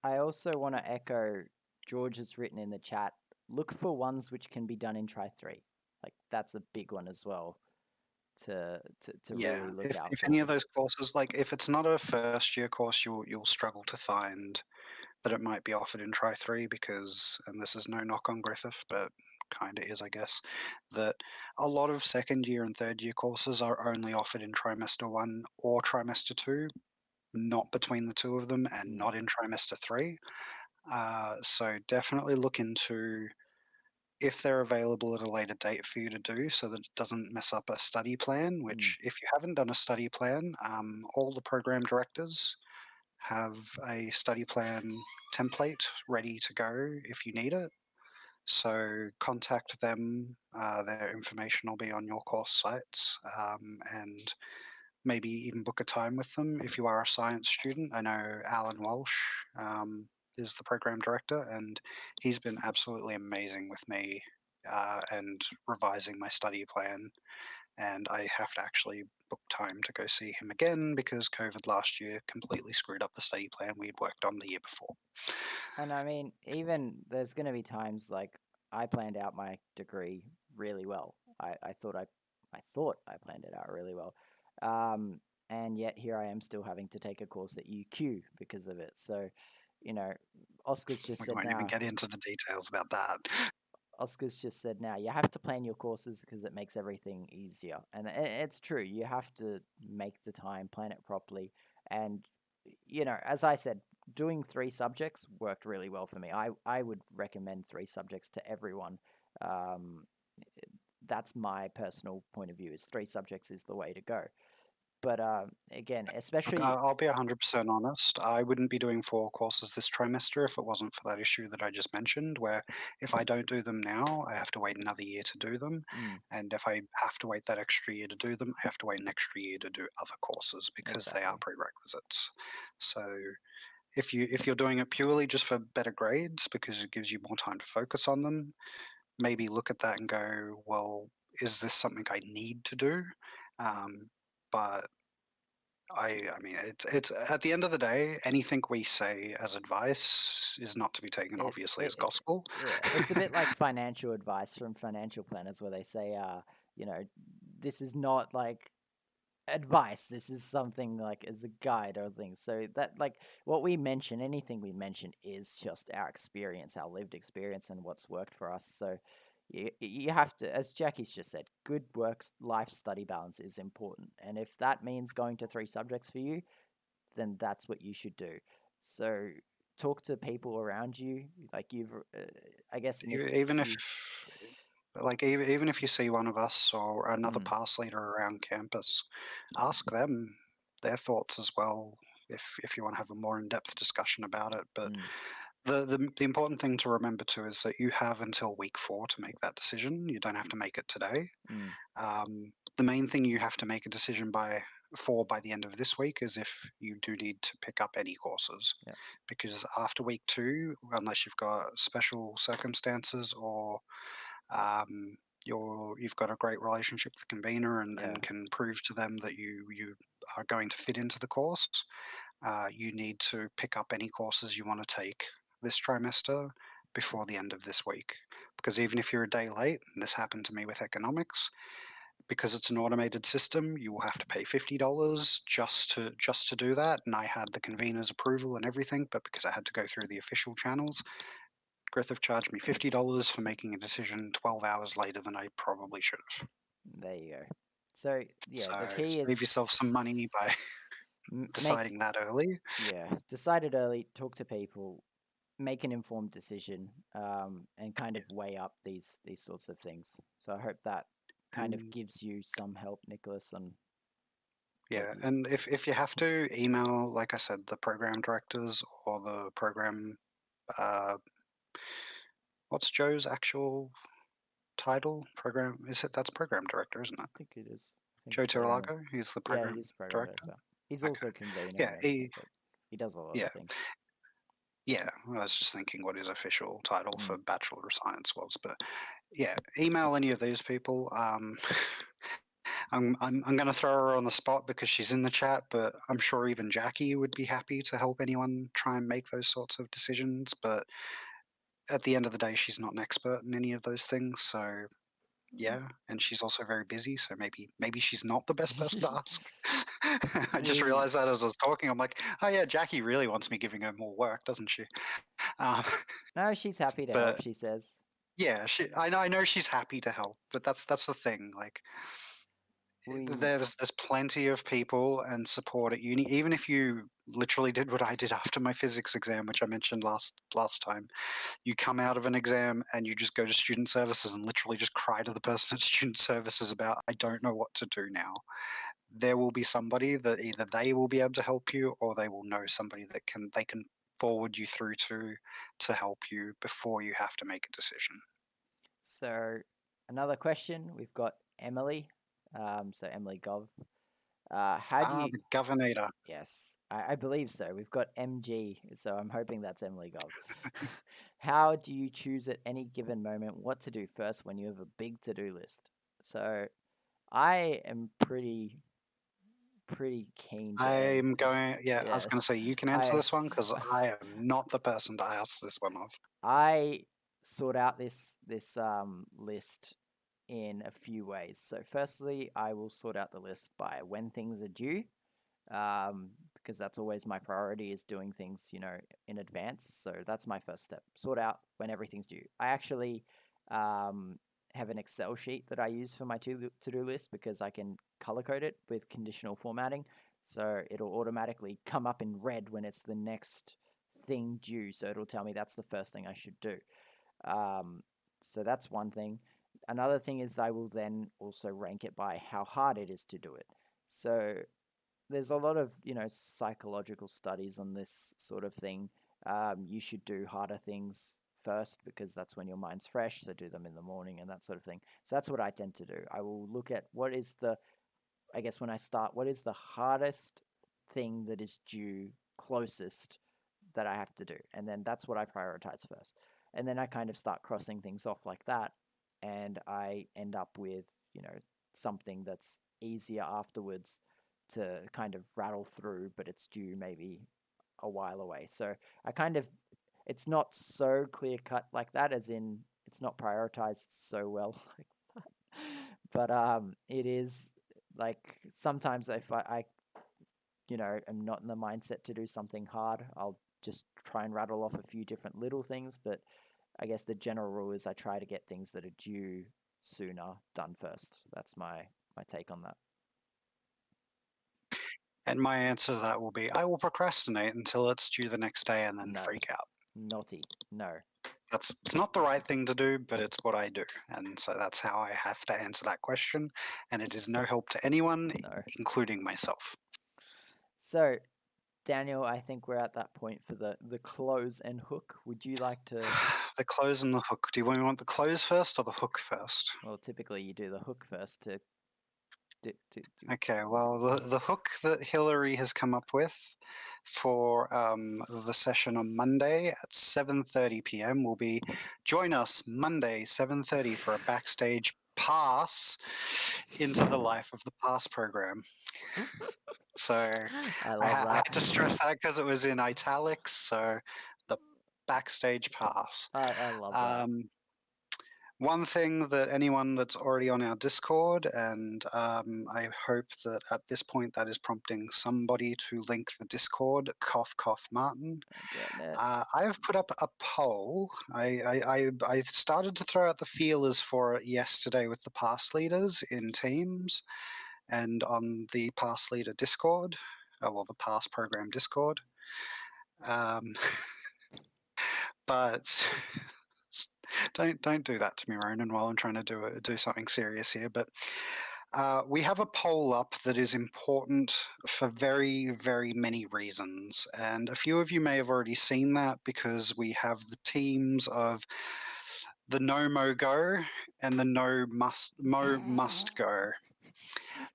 S1: I also want to echo George has written in the chat. Look for ones which can be done in try 3. Like that's a big one as well to
S2: yeah,
S1: really look out
S2: if any
S1: for.
S2: of those courses, like if it's not a first year course, you'll struggle to find that it might be offered in Try 3 because, and this is no knock on Griffith, but kind of is, I guess, that a lot of second year and third year courses are only offered in trimester 1 or trimester 2, not between the two of them, and
S1: Mm,
S2: not in trimester 3. So definitely look into if they're available at a later date for you to do so that it doesn't mess up a study plan,
S1: mm.
S2: which if you haven't done a study plan, all the program directors have a study plan template ready to go if you need it. So contact them. Their information will be on your course sites, and maybe even book a time with them if you are a science student. I know Alan Walsh is the program director, and he's been absolutely amazing with me and revising my study plan. And I have to actually book time to go see him again because COVID last year completely screwed up the study plan we'd worked on the year before.
S1: And I mean, even there's going to be times like I planned out my degree really well. I thought I planned it out really well. And yet here I am still having to take a course at UQ because of it. So, you know, Oscar's just
S2: We
S1: said
S2: won't even
S1: now,
S2: get into the details about that.
S1: Oscar's just said now, you have to plan your courses because it makes everything easier. And it's true. You have to make the time, plan it properly. And, as I said, doing 3 subjects worked really well for me. I would recommend 3 subjects to everyone. Um, that's my personal point of view is 3 subjects is the way to go. But again,
S2: Look,
S1: especially
S2: I'll be 100% honest. I wouldn't be doing 4 courses this trimester if it wasn't for that issue that I just mentioned, where if I don't do them now, I have to wait another year to do them.
S1: mm,
S2: And if I have to wait that extra year to do them, I have to wait an extra year to do other courses because they are
S1: exactly.
S2: prerequisites. So if you're doing it purely just for better grades because it gives you more time to focus on them, maybe look at that and go, well, is this something I need to do? But I mean, it's at the end of the day, anything we say as advice is not to be taken
S1: It's
S2: obviously as gospel.
S1: yeah, it's a bit like financial advice from financial planners where they say, you know, this is not like advice. This is something like as a guide or things. So that like what we mention, anything we mention is just our experience, our lived experience, and what's worked for us. So you have to, as Jackie's just said, good work life study balance is important. And if that means going to 3 subjects for you, then that's what you should do. So talk to people around you, like I guess Nick,
S2: Even
S1: if
S2: if
S1: you,
S2: like even if you see one of us or another
S1: mm,
S2: pass leader around campus, ask them their thoughts as well if you want to have a more in-depth discussion about it. But
S1: mm,
S2: the important thing to remember too is that you have until week 4 to make that decision. You don't have to make it today.
S1: mm,
S2: The main thing you have to make a decision by the end of this week is if you do need to pick up any courses,
S1: yeah,
S2: because after week 2, unless you've got special circumstances or you've got a great relationship with the convener
S1: yeah,
S2: and can prove to them that you are going to fit into the course, you need to pick up any courses you want to take this trimester before the end of this week. Because even if you're a day late, and this happened to me with economics, because it's an automated system, you will have to pay $50 just to do that. And I had the convener's approval and everything, but because I had to go through the official channels, Griffith charged me $50 for making a decision 12 hours later than I probably should have.
S1: there you go. So yeah,
S2: So
S1: the key
S2: save
S1: is
S2: yourself some money by
S1: make
S2: deciding that early.
S1: yeah, decide it early, talk to people, make an informed decision, and kind of weigh up these sorts of things. So I hope that kind of
S2: And
S1: gives you some help, Nicholas, on what
S2: yeah,
S1: you.
S2: and if you have to email, like I said, the program directors or the program, uh, what's Joe's actual title? Program, is it? That's program director, isn't
S1: I
S2: it?
S1: think it is. I think
S2: Joe
S1: it's program.
S2: Tiralago, he's the
S1: Yeah,
S2: program
S1: he's program
S2: director.
S1: director. He's
S2: Okay.
S1: also convener
S2: Yeah,
S1: and everything, but he does a lot
S2: yeah,
S1: of things.
S2: yeah. I was just thinking what his official title
S1: Mm.
S2: for Bachelor of Science was, but yeah, email any of these people. I'm going to throw her on the spot because she's in the chat, but I'm sure even Jackie would be happy to help anyone try and make those sorts of decisions. But at the end of the day, she's not an expert in any of those things. So yeah, and she's also very busy. So maybe she's not the best person to ask. I just
S1: we
S2: realized that as I was talking. I'm like, oh yeah, Jackie really wants me giving her more work, doesn't she? Um,
S1: no, she's happy to help.
S2: but
S1: She says
S2: yeah, I know she's happy to help, but that's the thing. Like
S1: we.
S2: there's plenty of people and support at uni. Even if you literally did what I did after my physics exam, which I mentioned last time, you come out of an exam and you just go to student services and literally just cry to the person at student services about I don't know what to do now. There will be somebody that either they will be able to help you or they will know somebody that they can forward you through to help you before you have to make a decision.
S1: So another question we've got Emily. So Emily Gov. How do
S2: Ah,
S1: you?
S2: the governor.
S1: Yes, I believe so. We've got MG, so I'm hoping that's Emily Gov. How do you choose at any given moment what to do first when you have a big to-do list? So I am pretty keen
S2: I'm going, yeah, I was
S1: yeah.
S2: going to say you can answer
S1: I
S2: this one because I am not the person to ask this one of.
S1: I sort out this list in a few ways. So firstly, I will sort out the list by when things are due, because that's always my priority is doing things, in advance. So that's my first step. Sort out when everything's due. I actually um, have an Excel sheet that I use for my to-do list because I can color code it with conditional formatting. So it'll automatically come up in red when it's the next thing due. So it'll tell me that's the first thing I should do. Um, so that's one thing. Another thing is I will then also rank it by how hard it is to do it. So there's a lot of, psychological studies on this sort of thing. You should do harder things first because that's when your mind's fresh. So do them in the morning and that sort of thing. So that's what I tend to do. I will look at I guess when I start, what is the hardest thing that is due closest that I have to do? And then that's what I prioritize first. And then I kind of start crossing things off like that. And I end up with, something that's easier afterwards to kind of rattle through, but it's due maybe a while away. So I kind of, it's not so clear cut like that, as in it's not prioritized so well like that. But it is like sometimes if I am not in the mindset to do something hard, I'll just try and rattle off a few different little things. But I guess the general rule is I try to get things that are due sooner done first. That's my take on that.
S2: And my answer to that will be I will procrastinate until it's due the next day and then
S1: No,
S2: freak out.
S1: naughty, no.
S2: It's not the right thing to do, but it's what I do. And so that's how I have to answer that question. And it is no help to anyone,
S1: No.
S2: including myself.
S1: So, Daniel, I think we're at that point for the close and hook. Would you like to?
S2: The close and the hook. Do you want the close first or the hook first?
S1: Well, typically you do the hook first to.
S2: Okay, well, the hook that Hillary has come up with for the session on Monday at 7:30 p.m. will be join us Monday 7:30 for a backstage pass into the life of the PASS program. So
S1: I love
S2: I
S1: that.
S2: had to stress that because it was in italics. So the backstage pass.
S1: I love that.
S2: One thing that anyone that's already on our Discord, and I hope that at this point that is prompting somebody to link the Discord, cough, cough, Martin.
S1: I'm getting it.
S2: I have put up a poll. I started to throw out the feelers for it yesterday with the PASS leaders in Teams and on the PASS leader Discord, well, the PASS program Discord. But don't do that to me, Ronan, while I'm trying to do something serious here. But we have a poll up that is important for very, very many reasons. And a few of you may have already seen that because we have the teams of the no mo go and the mo must go.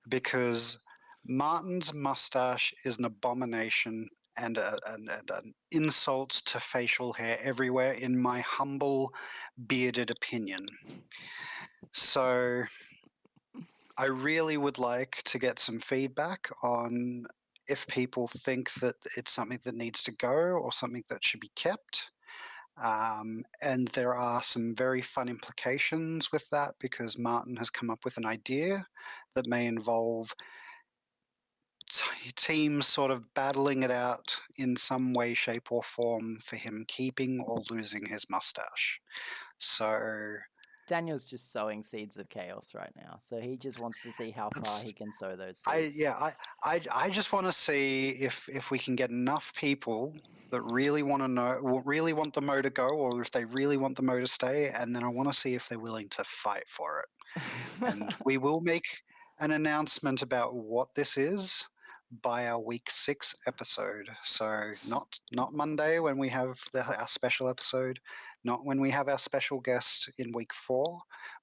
S2: Because Martin's mustache is an abomination and an insult to facial hair everywhere, in my humble, bearded opinion. So I really would like to get some feedback on if people think that it's something that needs to go or something that should be kept. And there are some very fun implications with that because Martin has come up with an idea that may involve teams sort of battling it out in some way, shape, or form for him keeping or losing his mustache. So
S1: Daniel's just sowing seeds of chaos right now, so he just wants to see how far he can sow those seeds.
S2: I just want to see if we can get enough people that really want to know, really want the mo to go, or if they really want the mo to stay, and then I want to see if they're willing to fight for it. And we will make an announcement about what this is by our week 6 episode. So not Monday when we have our special episode, not when we have our special guest in week 4,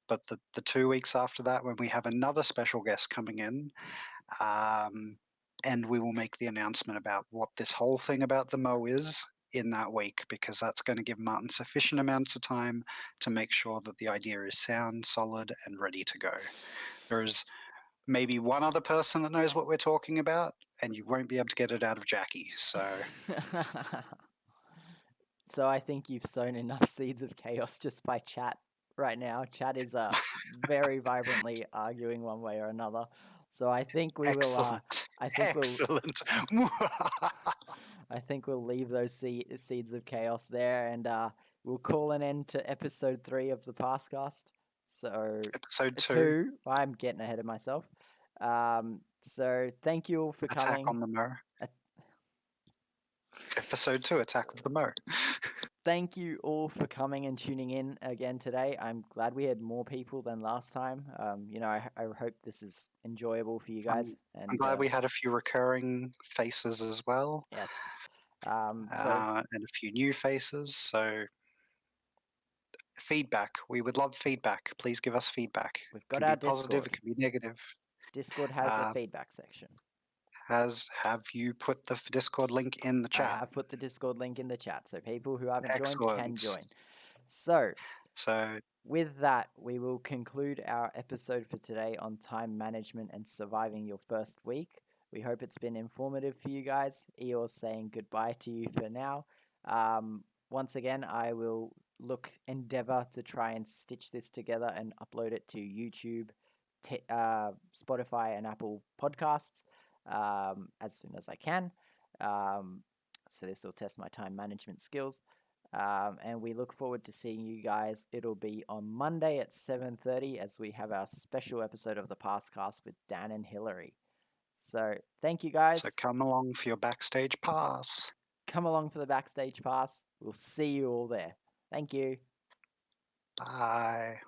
S2: but the 2 weeks after that when we have another special guest coming in. And we will make the announcement about what this whole thing about the mo is in that week, because that's going to give Martin sufficient amounts of time to make sure that the idea is sound, solid, and ready to go. There's maybe one other person that knows what we're talking about, and you won't be able to get it out of Jackie. So
S1: So I think you've sown enough seeds of chaos just by chat right now. Chat is very vibrantly arguing one way or another. So I think we will. I think
S2: excellent.
S1: I think we'll leave those seeds of chaos there, and we'll call an end to episode 3 of the PASSCast. So
S2: episode 2.
S1: I'm getting ahead of myself. So thank you all for coming.
S2: Attack on the Mo. Episode 2, Attack of the Mo.
S1: thank you all for coming and tuning in again today. I'm glad we had more people than last time. I hope this is enjoyable for you
S2: I'm
S1: guys.
S2: I'm
S1: And
S2: glad we had a few recurring faces as well,
S1: yes, so
S2: and a few new faces. So feedback. We would love feedback. Please give us feedback.
S1: we've
S2: It
S1: got
S2: can
S1: our
S2: be positive.
S1: Discord.
S2: It can be negative.
S1: Discord has a
S2: Uh,
S1: feedback section.
S2: have you put the Discord link in the
S1: I
S2: chat?
S1: have put the Discord link in the chat, so people who haven't joined can
S2: Excellent.
S1: join. So,
S2: So
S1: with that, we will conclude our episode for today on time management and surviving your first week. We hope it's been informative for you guys. Eeyor's saying goodbye to you for now. Once again, I will endeavor to try and stitch this together and upload it to YouTube, Spotify, and Apple Podcasts as soon as I can. Um, so this will test my time management skills. And we look forward to seeing you guys. It'll be on Monday at 7:30 as we have our special episode of the PASSCast with Dan and Hillary. So thank you
S2: so
S1: guys.
S2: come along for your backstage pass.
S1: Come along for the backstage pass. We'll see you all there. Thank you.
S2: Bye.